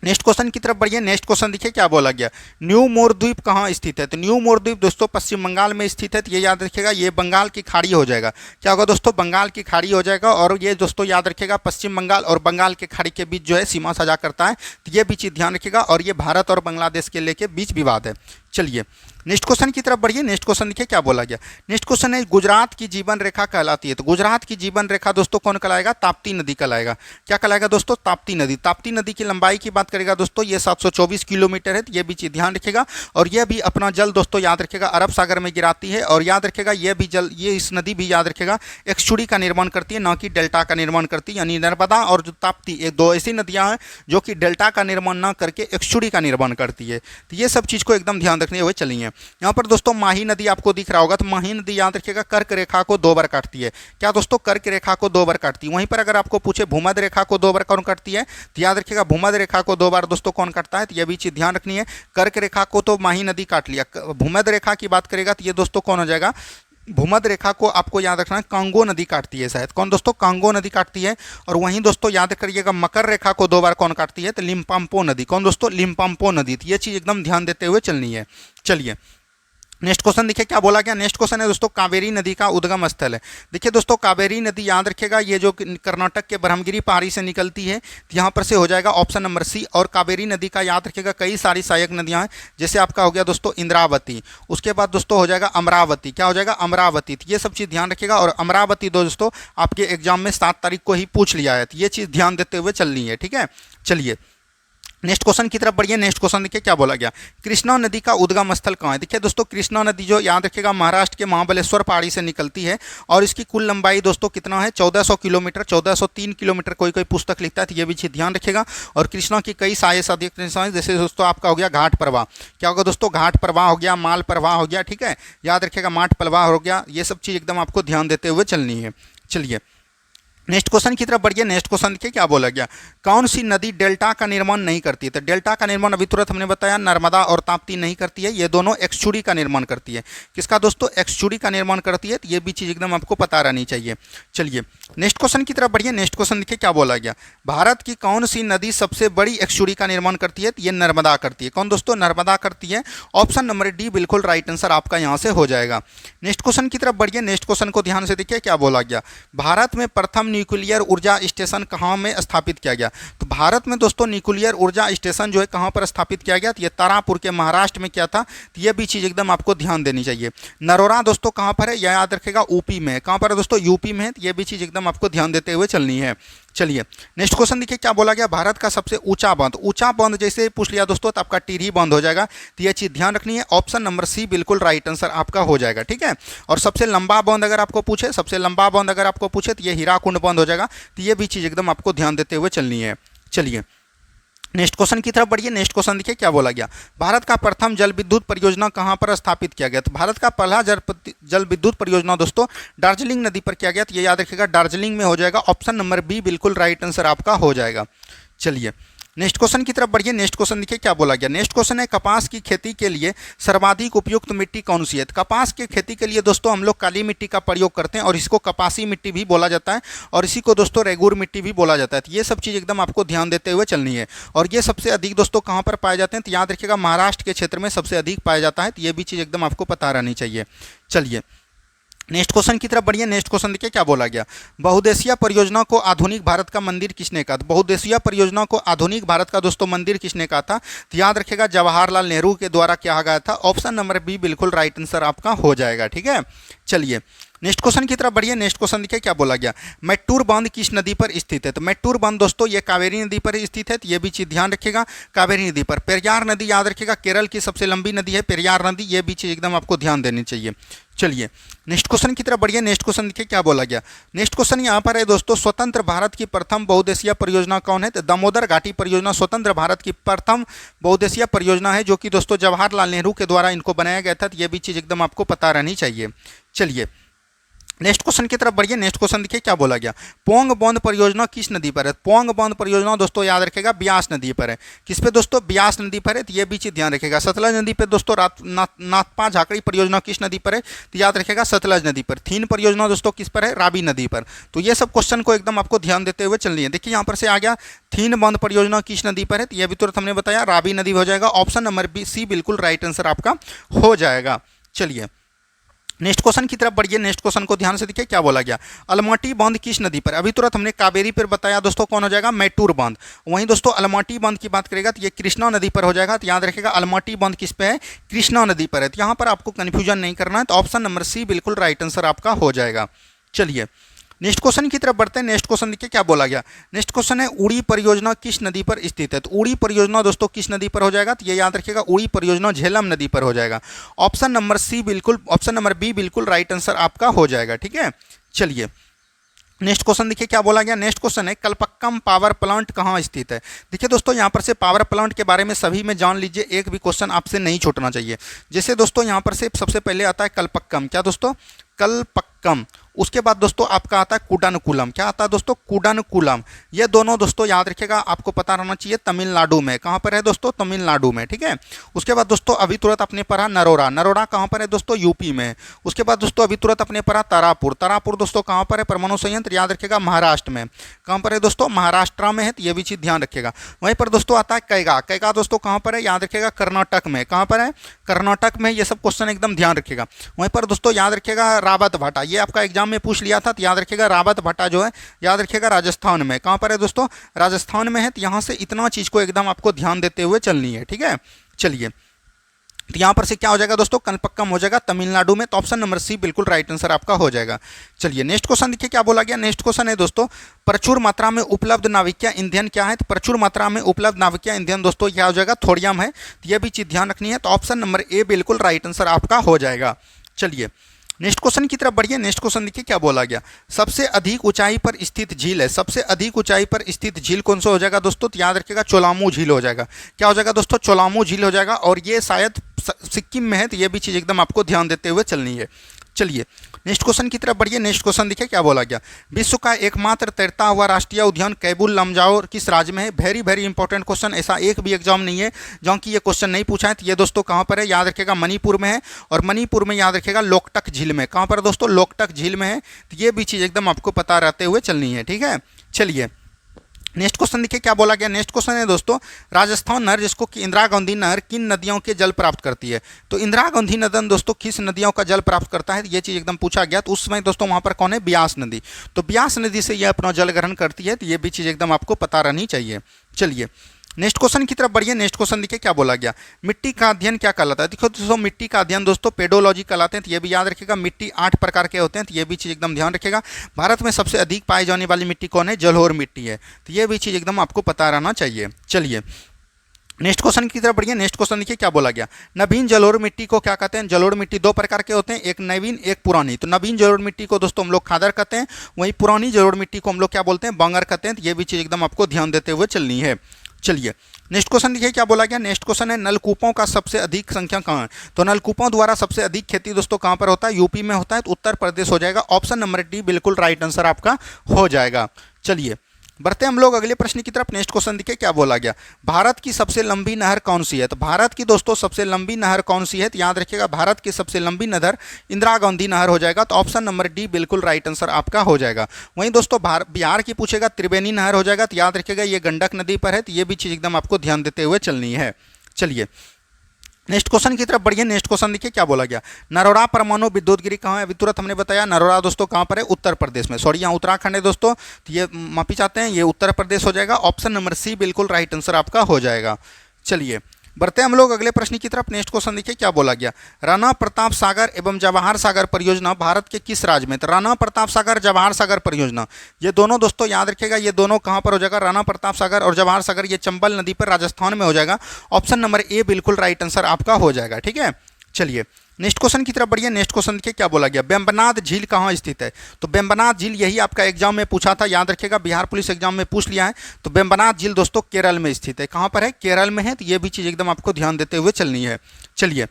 नेक्स्ट क्वेश्चन की तरफ बढ़िए। नेक्स्ट क्वेश्चन देखिए क्या बोला गया। न्यू मोर द्वीप कहाँ स्थित है, तो न्यू मोर द्वीप दोस्तों पश्चिम बंगाल में स्थित है। तो ये याद रखिएगा ये बंगाल की खाड़ी हो जाएगा। क्या होगा दोस्तों, बंगाल की खाड़ी हो जाएगा। और ये दोस्तों याद रखिएगा पश्चिम बंगाल और बंगाल के खाड़ी के बीच जो है सीमा साझा करता है। तो ये भी चीज़ ध्यान रखिएगा। और ये भारत और बांग्लादेश के लेके बीच विवाद है। चलिए नेक्स्ट क्वेश्चन की तरफ बढ़िए। नेक्स्ट क्वेश्चन देखिए क्या बोला गया। नेक्स्ट क्वेश्चन है गुजरात की जीवन रेखा कहलाती है, तो गुजरात की जीवन रेखा दोस्तों कौन कहलाएगा, ताप्ती नदी कहलाएगा। क्या कहलाएगा दोस्तों, ताप्ती नदी। ताप्ती नदी की लंबाई की बात करेगा दोस्तों ये 724 किलोमीटर है। तो ये भी चीज़ ध्यान रखिएगा। और ये भी अपना जल दोस्तों याद रखिएगा अरब सागर में गिराती है। और याद रखिएगा ये भी जल, ये इस नदी भी याद रखिएगा एक सुड़ी का निर्माण करती है, ना कि डेल्टा का निर्माण करती है। यानी नर्मदा और जो ताप्ती ये दो ऐसी नदियाँ हैं जो कि डेल्टा का निर्माण ना करके एक सुड़ी का निर्माण करती है। तो ये सब चीज़ को एकदम ध्यान रखने हुए चलिए। यहाँ पर दोस्तों माही नदी आपको दिख रहा होगा, तो माही नदी याद रखिएगा कर्क रेखा को 2 बार काटती है। क्या दोस्तों, कर्क रेखा को 2 बार काटती है। वहीं पर अगर आपको पूछे भूमध्य रेखा को 2 बार कौन काटती है, तो याद रखिएगा भूमध्य रेखा को 2 बार दोस्तों कौन काटता है, तो यह भी चीज़ ध्यान रखनी है। कर्क रेखा को तो माही नदी काट लिया, भूमध्य रेखा की बात करेगा तो ये दोस्तों कौन हो जाएगा, भूमध्य रेखा को आपको याद रखना है कांगो नदी काटती है शायद। कौन दोस्तों, कांगो नदी काटती है। और वहीं दोस्तों याद करिएगा मकर रेखा को 2 बार कौन काटती है, तो लिम्पाम्पो नदी। कौन दोस्तों, लिम्पाम्पो नदी। तो ये चीज़ एकदम ध्यान देते हुए चलनी है। चलिए नेक्स्ट क्वेश्चन देखिए क्या बोला गया। नेक्स्ट क्वेश्चन है दोस्तों, कावेरी नदी का उद्गम स्थल है। देखिए दोस्तों, कावेरी नदी याद रखिएगा, ये जो कर्नाटक के ब्रह्मगिरी पहाड़ी से निकलती है, तो यहाँ पर से हो जाएगा ऑप्शन नंबर सी। और कावेरी नदी का याद रखिएगा कई सारी सहायक नदियाँ हैं, जैसे आपका हो गया दोस्तों इंद्रावती, उसके बाद दोस्तों हो जाएगा अमरावती, क्या हो जाएगा अमरावती। तो ये सब चीज़ ध्यान रखिएगा। और अमरावती दोस्तों आपके एग्जाम में 7 तारीख को ही पूछ लिया है, तो ये चीज़ ध्यान देते हुए चलनी है, ठीक है। चलिए नेक्स्ट क्वेश्चन की तरफ बढ़िए। नेक्स्ट क्वेश्चन देखिए क्या बोला गया। कृष्णा नदी का उद्गम स्थल कहाँ है। देखिए दोस्तों, कृष्णा नदी जो याद रखिएगा महाराष्ट्र के महाबलेश्वर पहाड़ी से निकलती है, और इसकी कुल लंबाई दोस्तों कितना है 1400 किलोमीटर, 1403 किलोमीटर कोई कोई पुस्तक लिखता है, तो ये भी चीज़ ध्यान रखिएगा। और कृष्णा की कई सहायक नदियाँ, जैसे दोस्तों आपका हो गया घाट प्रवाह, क्या होगा दोस्तों घाट प्रवाह हो गया, माल प्रवाह हो गया, ठीक है, याद रखिएगा माठ प्रवाह हो गया, ये सब चीज़ एकदम आपको ध्यान देते हुए चलनी है। चलिए नेक्स्ट क्वेश्चन की तरफ बढ़िए। नेक्स्ट क्वेश्चन देखिए क्या बोला गया। कौन सी नदी डेल्टा का निर्माण नहीं करती है। तो डेल्टा का निर्माण अभी तुरंत हमने बताया नर्मदा और ताप्ती नहीं करती है, ये दोनों एक्सचुरी का निर्माण करती है। किसका दोस्तों, एक्सचुरी का निर्माण करती है, तो ये भी चीज़ एकदम आपको पता रहनी चाहिए। चलिए नेक्स्ट क्वेश्चन की तरफ बढ़िए। नेक्स्ट क्वेश्चन देखिए क्या बोला गया। भारत की कौन सी नदी सबसे बड़ी एक्सचुरी का निर्माण करती है। तो ये नर्मदा करती है। कौन दोस्तों, नर्मदा करती है। ऑप्शन नंबर डी बिल्कुल राइट आंसर आपका यहाँ से हो जाएगा। नेक्स्ट क्वेश्चन की तरफ बढ़िए। नेक्स्ट क्वेश्चन को ध्यान से देखिए क्या बोला गया। भारत में प्रथम न्यूक्लियर ऊर्जा स्टेशन कहाँ में स्थापित किया गया। तो भारत में दोस्तों न्यूक्लियर ऊर्जा स्टेशन जो है कहाँ पर स्थापित किया गया, तो ये तारापुर के महाराष्ट्र में क्या था, तो ये भी चीज़ एकदम आपको ध्यान देनी चाहिए। नरोरा दोस्तों कहाँ पर है, यह याद रखेगा यूपी में है। कहाँ पर है दोस्तों, यूपी में है, तो ये भी चीज़ एकदम आपको ध्यान देते हुए चलनी है। चलिए नेक्स्ट क्वेश्चन देखिए क्या बोला गया। भारत का सबसे ऊंचा बांध, ऊंचा बांध जैसे पूछ लिया दोस्तों तो आपका टिहरी बांध हो जाएगा, तो ये चीज़ ध्यान रखनी है। ऑप्शन नंबर सी बिल्कुल राइट आंसर आपका हो जाएगा, ठीक है। और सबसे लंबा बांध अगर आपको पूछे, सबसे लंबा बांध अगर आपको पूछे तो ये हीराकुंड बांध हो जाएगा, तो ये भी चीज़ एकदम आपको ध्यान देते हुए चलनी है। चलिए नेक्स्ट क्वेश्चन की तरफ बढ़िए। नेक्स्ट क्वेश्चन देखिए क्या बोला गया। भारत का प्रथम जल विद्युत परियोजना कहाँ पर स्थापित किया गया। तो भारत का पहला जल विद्युत परियोजना दोस्तों दार्जिलिंग नदी पर किया गया, तो ये याद रखिएगा दार्जिलिंग में हो जाएगा। ऑप्शन नंबर बी बिल्कुल राइट आंसर आपका हो जाएगा। चलिए नेक्स्ट क्वेश्चन की तरफ बढ़िए। नेक्स्ट क्वेश्चन देखिए क्या बोला गया। नेक्स्ट क्वेश्चन है कपास की खेती के लिए सर्वाधिक उपयुक्त मिट्टी कौन सी है। तो कपास की खेती के लिए दोस्तों हम लोग काली मिट्टी का प्रयोग करते हैं, और इसको कपासी मिट्टी भी बोला जाता है, और इसी को दोस्तों रेगुर मिट्टी भी बोला जाता है। तो ये सब चीज़ एकदम आपको ध्यान देते हुए चलनी है। और ये सबसे अधिक दोस्तों कहाँ पर पाए जाते हैं, तो याद रखिएगा महाराष्ट्र के क्षेत्र में सबसे अधिक पाया जाता है, तो ये भी चीज़ एकदम आपको पता रहनी चाहिए। चलिए नेक्स्ट क्वेश्चन की तरफ बढ़िए। नेक्स्ट क्वेश्चन देखिए क्या बोला गया। बहुउद्देशीय परियोजना को आधुनिक भारत का मंदिर किसने कहा। बहुउद्देशीय परियोजना को आधुनिक भारत का दोस्तों मंदिर किसने कहा था, तो याद रखिएगा जवाहरलाल नेहरू के द्वारा किया गया था। ऑप्शन नंबर बी बिल्कुल राइट आंसर आपका हो जाएगा, ठीक है। चलिए नेक्स्ट क्वेश्चन की तरफ बढ़िए। नेक्स्ट क्वेश्चन देखिए क्या बोला गया। मैट्टूर बांध किस नदी पर स्थित है। तो मैट्टूर बांध दोस्तों ये कावेरी नदी पर स्थित है, तो ये भी चीज़ ध्यान रखिएगा कावेरी नदी पर। पेरियार नदी याद रखिएगा केरल की सबसे लंबी नदी है पेरियार नदी, ये भी चीज़ एकदम आपको ध्यान देनी चाहिए। चलिए नेक्स्ट क्वेश्चन की तरफ बढ़िए। नेक्स्ट क्वेश्चन देखिए क्या बोला गया। नेक्स्ट क्वेश्चन यहाँ पर है दोस्तों, स्वतंत्र भारत की प्रथम बहुउद्देशीय परियोजना कौन है। तो दामोदर घाटी परियोजना स्वतंत्र भारत की प्रथम बहुउद्देशीय परियोजना है, जो कि दोस्तों जवाहरलाल नेहरू के द्वारा इनको बनाया गया था, तो ये भी चीज़ एकदम आपको पता रहनी चाहिए। चलिए नेक्स्ट क्वेश्चन की तरफ बढ़िए। नेक्स्ट क्वेश्चन देखिए क्या बोला गया। पोंग बांध परियोजना किस नदी पर है। पोंग बांध परियोजना दोस्तों याद रखेगा ब्यास नदी पर है। किस पे दोस्तों, ब्यास नदी पर है, तो ये भी चीज़ ध्यान रखेगा। सतलज नदी पर दोस्तों नाथपा झाकड़ी परियोजना किस नदी पर है, तो याद रखेगा सतलज नदी पर। थीन परियोजना दोस्तों किस पर है, रावी नदी पर। तो ये सब क्वेश्चन को एकदम आपको ध्यान देते हुए चलनी है। देखिए यहाँ पर से आ गया थीन बांध परियोजना किस नदी पर है, तो यह भी तुरंत हमने बताया रावी नदी हो जाएगा। ऑप्शन नंबर बी सी बिल्कुल राइट आंसर आपका हो जाएगा। चलिए नेक्स्ट क्वेश्चन की तरफ बढ़िए। नेक्स्ट क्वेश्चन को ध्यान से देखिए क्या बोला गया। अलमाटी बांध किस नदी पर। अभी तुरंत हमने कावेरी पर बताया दोस्तों, कौन हो जाएगा, मैट्टूर बांध। वहीं दोस्तों अलमाटी बांध की बात करेगा तो ये कृष्णा नदी पर हो जाएगा। तो याद रखेगा अलमाटी बांध किस पे है, कृष्णा नदी पर है। तो यहाँ पर आपको कन्फ्यूजन नहीं करना है, तो ऑप्शन नंबर सी बिल्कुल राइट आंसर आपका हो जाएगा। चलिए नेक्स्ट क्वेश्चन की तरफ बढ़ते हैं। नेक्स्ट क्वेश्चन देखिए क्या बोला गया। नेक्स्ट क्वेश्चन है उड़ी परियोजना किस नदी पर स्थित है। तो उड़ी परियोजना दोस्तों किस नदी पर हो जाएगा, तो ये याद रखिएगा उड़ी परियोजना झेलम नदी पर हो जाएगा। ऑप्शन नंबर सी बिल्कुल, ऑप्शन नंबर बी बिल्कुल राइट आंसर आपका हो जाएगा, ठीक है। चलिए नेक्स्ट क्वेश्चन देखिए क्या बोला गया। नेक्स्ट क्वेश्चन है कल्पक्कम पावर प्लांट कहाँ स्थित है। देखिए दोस्तों यहाँ पर से पावर प्लांट के बारे में सभी में जान लीजिए, एक भी क्वेश्चन आपसे नहीं छूटना चाहिए। जैसे दोस्तों यहाँ पर से सबसे पहले आता है कल्पक्कम, क्या दोस्तों, कल्पक्कम। उसके बाद दोस्तों आपका आता है कुडानकुलम। क्या आता है दोस्तों? कुडानकुलम। ये दोनों दोस्तों याद रखिएगा, आपको पता रहना चाहिए तमिलनाडु में। कहाँ पर है दोस्तों? तमिलनाडु में, ठीक है। उसके बाद दोस्तों अभी तुरंत अपने पढ़ा नरोरा। नरोरा कहाँ पर है दोस्तों? यूपी में। उसके बाद दोस्तों अभी तुरंत अपने पढ़ा तारापुर। तारापुर दोस्तों कहाँ पर है? परमाणु संयंत्र, याद रखिएगा महाराष्ट्र में। कहाँ पर है दोस्तों? महाराष्ट्र में है, तो ये भी चीज़ ध्यान रखिएगा। वहीं पर दोस्तों आता है कैगा। कैगा दोस्तों कहाँ पर है? याद रखिएगा कर्नाटक में। कहाँ पर है? कर्नाटक में। ये सब क्वेश्चन एकदम ध्यान रखिएगा। वहीं पर दोस्तों याद रखिएगा रावत भाटा, ये आपका एग्जाम में पूछ लिया था, तो याद रखिएगा रावत भाटा जो है याद रखिएगा राजस्थान में। कहाँ पर है दोस्तों? राजस्थान में है। तो यहाँ से इतना चीज़ को एकदम आपको ध्यान देते हुए चलनी है, ठीक है। चलिए, तो यहाँ पर से क्या हो जाएगा दोस्तों? कनपक्कम हो जाएगा तमिलनाडु में। तो ऑप्शन नंबर सी बिल्कुल राइट आंसर आपका हो जाएगा। चलिए नेक्स्ट क्वेश्चन देखिए क्या बोला गया। नेक्स्ट क्वेश्चन है दोस्तों, प्रचुर मात्रा में उपलब्ध नाभिकीय ईंधन क्या है? तो प्रचुर मात्रा में उपलब्ध नाभिकीय ईंधन दोस्तों क्या हो जाएगा? थोरियम है। तो यह भी चीज़ ध्यान रखनी है। तो ऑप्शन नंबर ए बिल्कुल राइट आंसर आपका हो जाएगा। चलिए नेक्स्ट क्वेश्चन की तरफ बढ़िए। नेक्स्ट क्वेश्चन देखिए क्या बोला गया। सबसे अधिक ऊंचाई पर स्थित झील है। सबसे अधिक ऊंचाई पर स्थित झील कौन सा हो जाएगा दोस्तों? तो याद रखिएगा चोलामू झील हो जाएगा। क्या हो जाएगा दोस्तों? चोलामू झील हो जाएगा। और ये शायद सिक्किम में है, तो ये भी चीज़ एकदम आपको ध्यान देते हुए चलनी है। चलिए नेक्स्ट क्वेश्चन की तरफ बढ़िए। नेक्स्ट क्वेश्चन देखिए क्या बोला गया। विश्व का एकमात्र तैरता हुआ राष्ट्रीय उद्यान कैबुल लमजाओ किस राज्य में है? Very very important question. ऐसा एक भी एग्जाम नहीं है जहाँ की ये क्वेश्चन नहीं पूछा है। तो ये दोस्तों कहाँ पर है? याद रखिएगा मणिपुर में है। और मणिपुर में याद रखिएगा लोकटक झील में। कहाँ पर दोस्तों? लोकटक झील में है। तो ये भी चीज़ एकदम आपको पता रहते हुए चलनी है, ठीक है। चलिए नेक्स्ट क्वेश्चन देखिए क्या बोला गया। नेक्स्ट क्वेश्चन है दोस्तों, राजस्थान नहर जिसको कि इंदिरा गांधी नहर किन नदियों के जल प्राप्त करती है? तो इंदिरा गांधी नदन दोस्तों किस नदियों का जल प्राप्त करता है? ये चीज़ एकदम पूछा गया। तो उस समय दोस्तों वहाँ पर कौन है? ब्यास नदी। तो ब्यास नदी से ये अपना जल ग्रहण करती है। तो ये भी चीज़ एकदम आपको पता रहनी चाहिए। चलिए नेक्स्ट क्वेश्चन की तरफ बढ़िए। नेक्स्ट क्वेश्चन देखिए क्या बोला गया। मिट्टी का अध्ययन क्या कहलाता है? देखो दोस्तों मिट्टी का अध्ययन दोस्तों पेडोलॉजी कहलाते हैं। तो ये भी याद रखिएगा। मिट्टी 8 प्रकार के होते हैं। तो ये भी चीज़ एकदम ध्यान रखिएगा। भारत में सबसे अधिक पाई जाने वाली मिट्टी कौन है? जलोढ़ मिट्टी है। तो ये भी चीज़ एकदम आपको पता रहना चाहिए। चलिए नेक्स्ट क्वेश्चन की तरफ बढ़िए। नेक्स्ट क्वेश्चन देखिए क्या बोला गया। नवीन जलोढ़ मिट्टी को क्या कहते हैं? जलोढ़ मिट्टी 2 प्रकार के होते हैं, एक नवीन एक पुरानी। तो नवीन जलोढ़ मिट्टी को दोस्तों हम लोग खादर कहते हैं। वहीं पुरानी जलोढ़ मिट्टी को हम लोग क्या बोलते हैं? बांगर कहते हैं। तो ये भी चीज़ एकदम आपको ध्यान देते हुए चलनी है। चलिए नेक्स्ट क्वेश्चन देखिए क्या बोला गया। नेक्स्ट क्वेश्चन है नलकूपों का सबसे अधिक संख्या कहाँ है? तो नलकूपों द्वारा सबसे अधिक खेती दोस्तों कहाँ पर होता है? यूपी में होता है। तो उत्तर प्रदेश हो जाएगा। ऑप्शन नंबर डी बिल्कुल राइट आंसर आपका हो जाएगा। चलिए बढ़ते हम लोग अगले प्रश्न की तरफ। नेक्स्ट क्वेश्चन देखिए क्या बोला गया। भारत की सबसे लंबी नहर कौन सी है? तो भारत की दोस्तों सबसे लंबी नहर कौन सी है? तो याद रखिएगा भारत की सबसे लंबी नहर इंदिरा गांधी नहर हो जाएगा। तो ऑप्शन नंबर डी बिल्कुल राइट आंसर आपका हो जाएगा। वहीं दोस्तों बिहार की पूछेगा त्रिवेणी नहर हो जाएगा। तो याद रखिएगा ये गंडक नदी पर है। तो ये भी चीज़ एकदम आपको ध्यान देते हुए चलनी है। चलिए नेक्स्ट क्वेश्चन की तरफ बढ़िए। नेक्स्ट क्वेश्चन देखिए क्या बोला गया। नरोरा परमाणु विद्युत गिरी कहाँ है? अभी तुरंत हमने बताया नरोरा दोस्तों कहाँ पर है? उत्तर प्रदेश में। सॉरी यहाँ उत्तराखंड है दोस्तों। तो ये माफी चाहते हैं, ये उत्तर प्रदेश हो जाएगा। ऑप्शन नंबर सी बिल्कुल राइट आंसर आपका हो जाएगा। चलिए बढ़ते हम लोग अगले प्रश्न की तरफ। नेक्स्ट क्वेश्चन देखिए क्या बोला गया। राणा प्रताप सागर एवं जवाहर सागर परियोजना भारत के किस राज्य में? तो राणा प्रताप सागर जवाहर सागर परियोजना ये दोनों दोस्तों याद रखिएगा। ये दोनों कहाँ पर हो जाएगा? राणा प्रताप सागर और जवाहर सागर ये चंबल नदी पर राजस्थान में हो जाएगा। ऑप्शन नंबर ए बिल्कुल राइट आंसर आपका हो जाएगा, ठीक है। चलिए नेक्स्ट क्वेश्चन की तरफ बढ़िए। नेक्स्ट क्वेश्चन देखिए क्या बोला गया। वेम्बनाड झील कहाँ स्थित है? तो वेम्बनाड झील यही आपका एग्जाम में पूछा था, याद रखिएगा। बिहार पुलिस एग्जाम में पूछ लिया है। तो वेम्बनाड झील दोस्तों केरल में स्थित है। कहाँ पर है? केरल में है। तो ये भी चीज़ एकदम आपको ध्यान देते हुए चलनी है। चलिए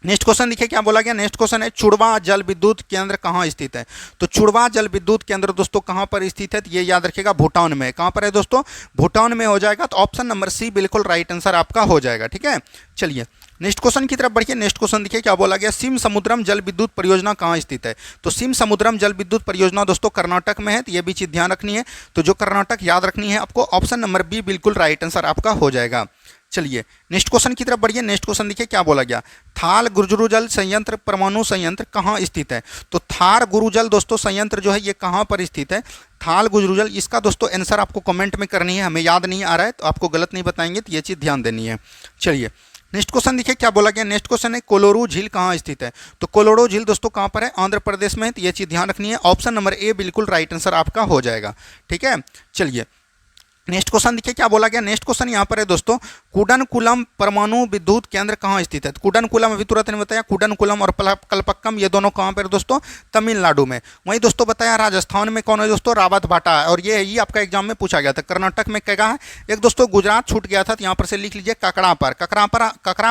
नेक्स्ट क्वेश्चन देखिए क्या बोला गया। नेक्स्ट क्वेश्चन है चुड़वा जल विद्युत केंद्र कहाँ स्थित है? तो चुड़वा जल विद्युत केंद्र दोस्तों कहाँ पर स्थित है? तो ये याद रखिएगा भूटान में। कहाँ पर है दोस्तों? भूटान में हो जाएगा। तो ऑप्शन नंबर सी बिल्कुल राइट आंसर आपका हो जाएगा, ठीक है। चलिए नेक्स्ट क्वेश्चन की तरफ बढ़िए। नेक्स्ट क्वेश्चन देखिए क्या बोला गया। सिम समुद्रम जल विद्युत परियोजना कहाँ स्थित है? तो सिम समुद्रम जल विद्युत परियोजना दोस्तों कर्नाटक में है। तो ये भी चीज़ ध्यान रखनी है। तो जो कर्नाटक याद रखनी है आपको, ऑप्शन नंबर बी बिल्कुल राइट आंसर आपका हो जाएगा। चलिए नेक्स्ट क्वेश्चन की तरफ बढ़िए। नेक्स्ट क्वेश्चन देखिए क्या बोला गया। थाल गुरुजल जल संयंत्र परमाणु संयंत्र कहाँ स्थित है? तो थार गुरुजल दोस्तों संयंत्र जो है ये कहाँ पर स्थित है? थाल गुरुजल, इसका दोस्तों आंसर आपको कमेंट में करनी है। हमें याद नहीं आ रहा है तो आपको गलत नहीं बताएंगे, तो ये चीज़ ध्यान देनी है। चलिए नेक्स्ट क्वेश्चन देखिए क्या बोला गया। नेक्स्ट क्वेश्चन है कोलोरू झील कहाँ स्थित है? तो कोलोरू झील दोस्तों कहाँ पर है? आंध्र प्रदेश में है। तो ये चीज़ ध्यान रखनी है। ऑप्शन नंबर ए बिल्कुल राइट आंसर आपका हो जाएगा, ठीक है। चलिए नेक्स्ट क्वेश्चन देखिए क्या बोला गया। नेक्स्ट क्वेश्चन यहाँ पर है दोस्तों कुडनकुलम परमाणु विद्युत केंद्र कहाँ स्थित है? कुडनकुलम अभी तुरंत ने बताया। कुडनकुलम और कलपक्कम ये दोनों कहाँ पर दोस्तों? तमिलनाडु में। वहीं दोस्तों बताया राजस्थान में कौन है दोस्तों? रावत भाटा है। और ये आपका एग्जाम में पूछा गया था। कर्नाटक में कैगा है। एक दोस्तों गुजरात छूट गया था, तो यहाँ पर से लिख लीजिए ककड़ा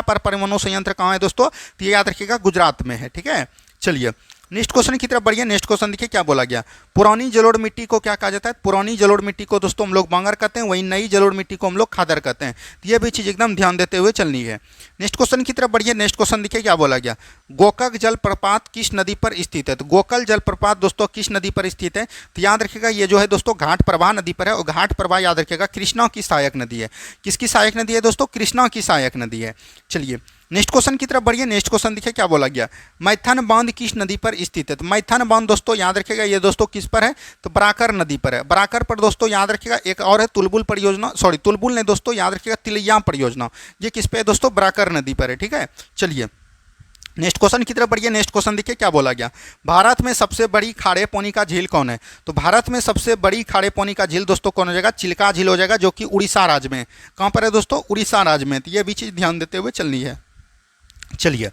पर परमाणु संयंत्र कहाँ है दोस्तों? तो ये याद रखिएगा गुजरात में है, ठीक है। चलिए नेक्स्ट क्वेश्चन की तरफ बढ़िए। नेक्स्ट क्वेश्चन देखिए क्या बोला गया। पुरानी जलोढ़ मिट्टी को क्या कहा जाता है? पुरानी जलोढ़ मिट्टी को दोस्तों हम लोग बांगर कहते हैं, वहीं नई जलोढ़ मिट्टी को हम लोग खादर कहते हैं। तो ये भी चीज़ एकदम ध्यान देते हुए चलनी है। नेक्स्ट क्वेश्चन की तरफ बढ़िए। नेक्स्ट क्वेश्चन देखिए क्या बोला गया। गोकक जलप्रपात किस नदी पर स्थित है? तो गोकल जलप्रपात दोस्तों किस नदी पर स्थित है? तो याद रखिएगा ये जो है दोस्तों घाट प्रवाह नदी पर है, और घाट प्रवाह याद रखिएगा कृष्णा की सहायक नदी है। किसकी सहायक नदी है दोस्तों? कृष्णा की सहायक नदी है। चलिए नेक्स्ट क्वेश्चन की तरफ बढ़िए। नेक्स्ट क्वेश्चन देखिए क्या बोला गया। मैथन बांध किस नदी पर स्थित है? तो मैथन बांध दोस्तों याद रखिएगा ये दोस्तों किस पर है? तो बराकर नदी पर है। बराकर पर दोस्तों याद रखिएगा एक और है तुलबुल परियोजना, सॉरी तुलबुल ने दोस्तों याद रखिएगा तिलैया परियोजना। ये किस पे है दोस्तों? बराकर नदी पर है। ठीक है, चलिए नेक्स्ट क्वेश्चन की तरफ बढ़िए। नेक्स्ट क्वेश्चन देखिए क्या बोला गया। भारत में सबसे बड़ी खारे पानी का झील कौन है? तो भारत में सबसे बड़ी खारे पानी का झील दोस्तों कौन हो जाएगा? चिल्का झील हो जाएगा, जो कि उड़ीसा राज्य में। कहाँ पर है दोस्तों? उड़ीसा राज्य में। तो ये भी चीज़ ध्यान देते हुए चलनी है। चलिए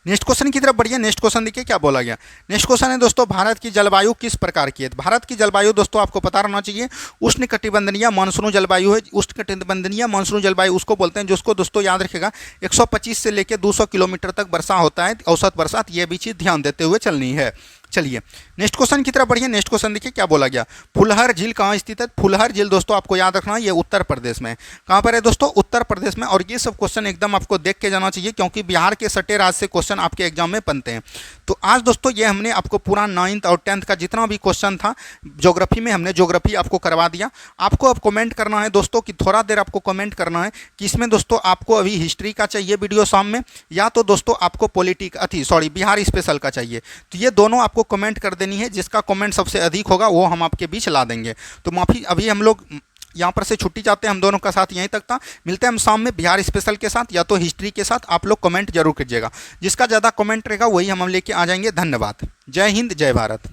नेक्स्ट क्वेश्चन की तरफ बढ़िए। नेक्स्ट क्वेश्चन देखिए क्या बोला गया। नेक्स्ट क्वेश्चन है दोस्तों भारत की जलवायु किस प्रकार की है? तो भारत की जलवायु दोस्तों आपको पता रहना चाहिए उष्णकटिबंधनीय मानसून जलवायु है। उष्णकटिबंधनीय मानसून जलवायु उसको बोलते हैं जिसको दोस्तों याद रखेगा 125 से लेकर 200 किलोमीटर तक वर्षा होता है, औसत बरसात। ये भी चीज़ ध्यान देते हुए चलनी है। चलिए नेक्स्ट क्वेश्चन की तरफ बढ़िए। नेक्स्ट क्वेश्चन देखिए क्या बोला गया। फुलहर झील कहाँ स्थित है? फुलहर झील दोस्तों आपको याद रखना है ये उत्तर प्रदेश में। कहाँ पर है दोस्तों? उत्तर प्रदेश में। और ये सब क्वेश्चन एकदम आपको देख के जाना चाहिए, क्योंकि बिहार के सटे राज्य से क्वेश्चन आपके एग्जाम में बनते हैं। तो आज दोस्तों ये हमने आपको पूरा 9th और 10th का जितना भी क्वेश्चन था ज्योग्राफी में, हमने ज्योग्राफी आपको करवा दिया। आपको अब कमेंट करना है दोस्तों कि थोड़ा देर आपको कमेंट करना है कि इसमें दोस्तों आपको अभी हिस्ट्री का चाहिए वीडियो शाम में, या तो दोस्तों आपको बिहार स्पेशल का चाहिए। तो ये दोनों आपको कमेंट कर देनी है। जिसका कमेंट सबसे अधिक होगा वो हम आपके बीच ला देंगे। तो माफ़ी, अभी हम लोग यहाँ पर से छुट्टी चाहते हैं। हम दोनों का साथ यहीं तक था। मिलते हैं हम शाम में बिहार स्पेशल के साथ या तो हिस्ट्री के साथ। आप लोग कमेंट जरूर कीजिएगा। जिसका ज़्यादा कमेंट रहेगा वही हम लेके आ जाएंगे। धन्यवाद। जय हिंद, जय भारत।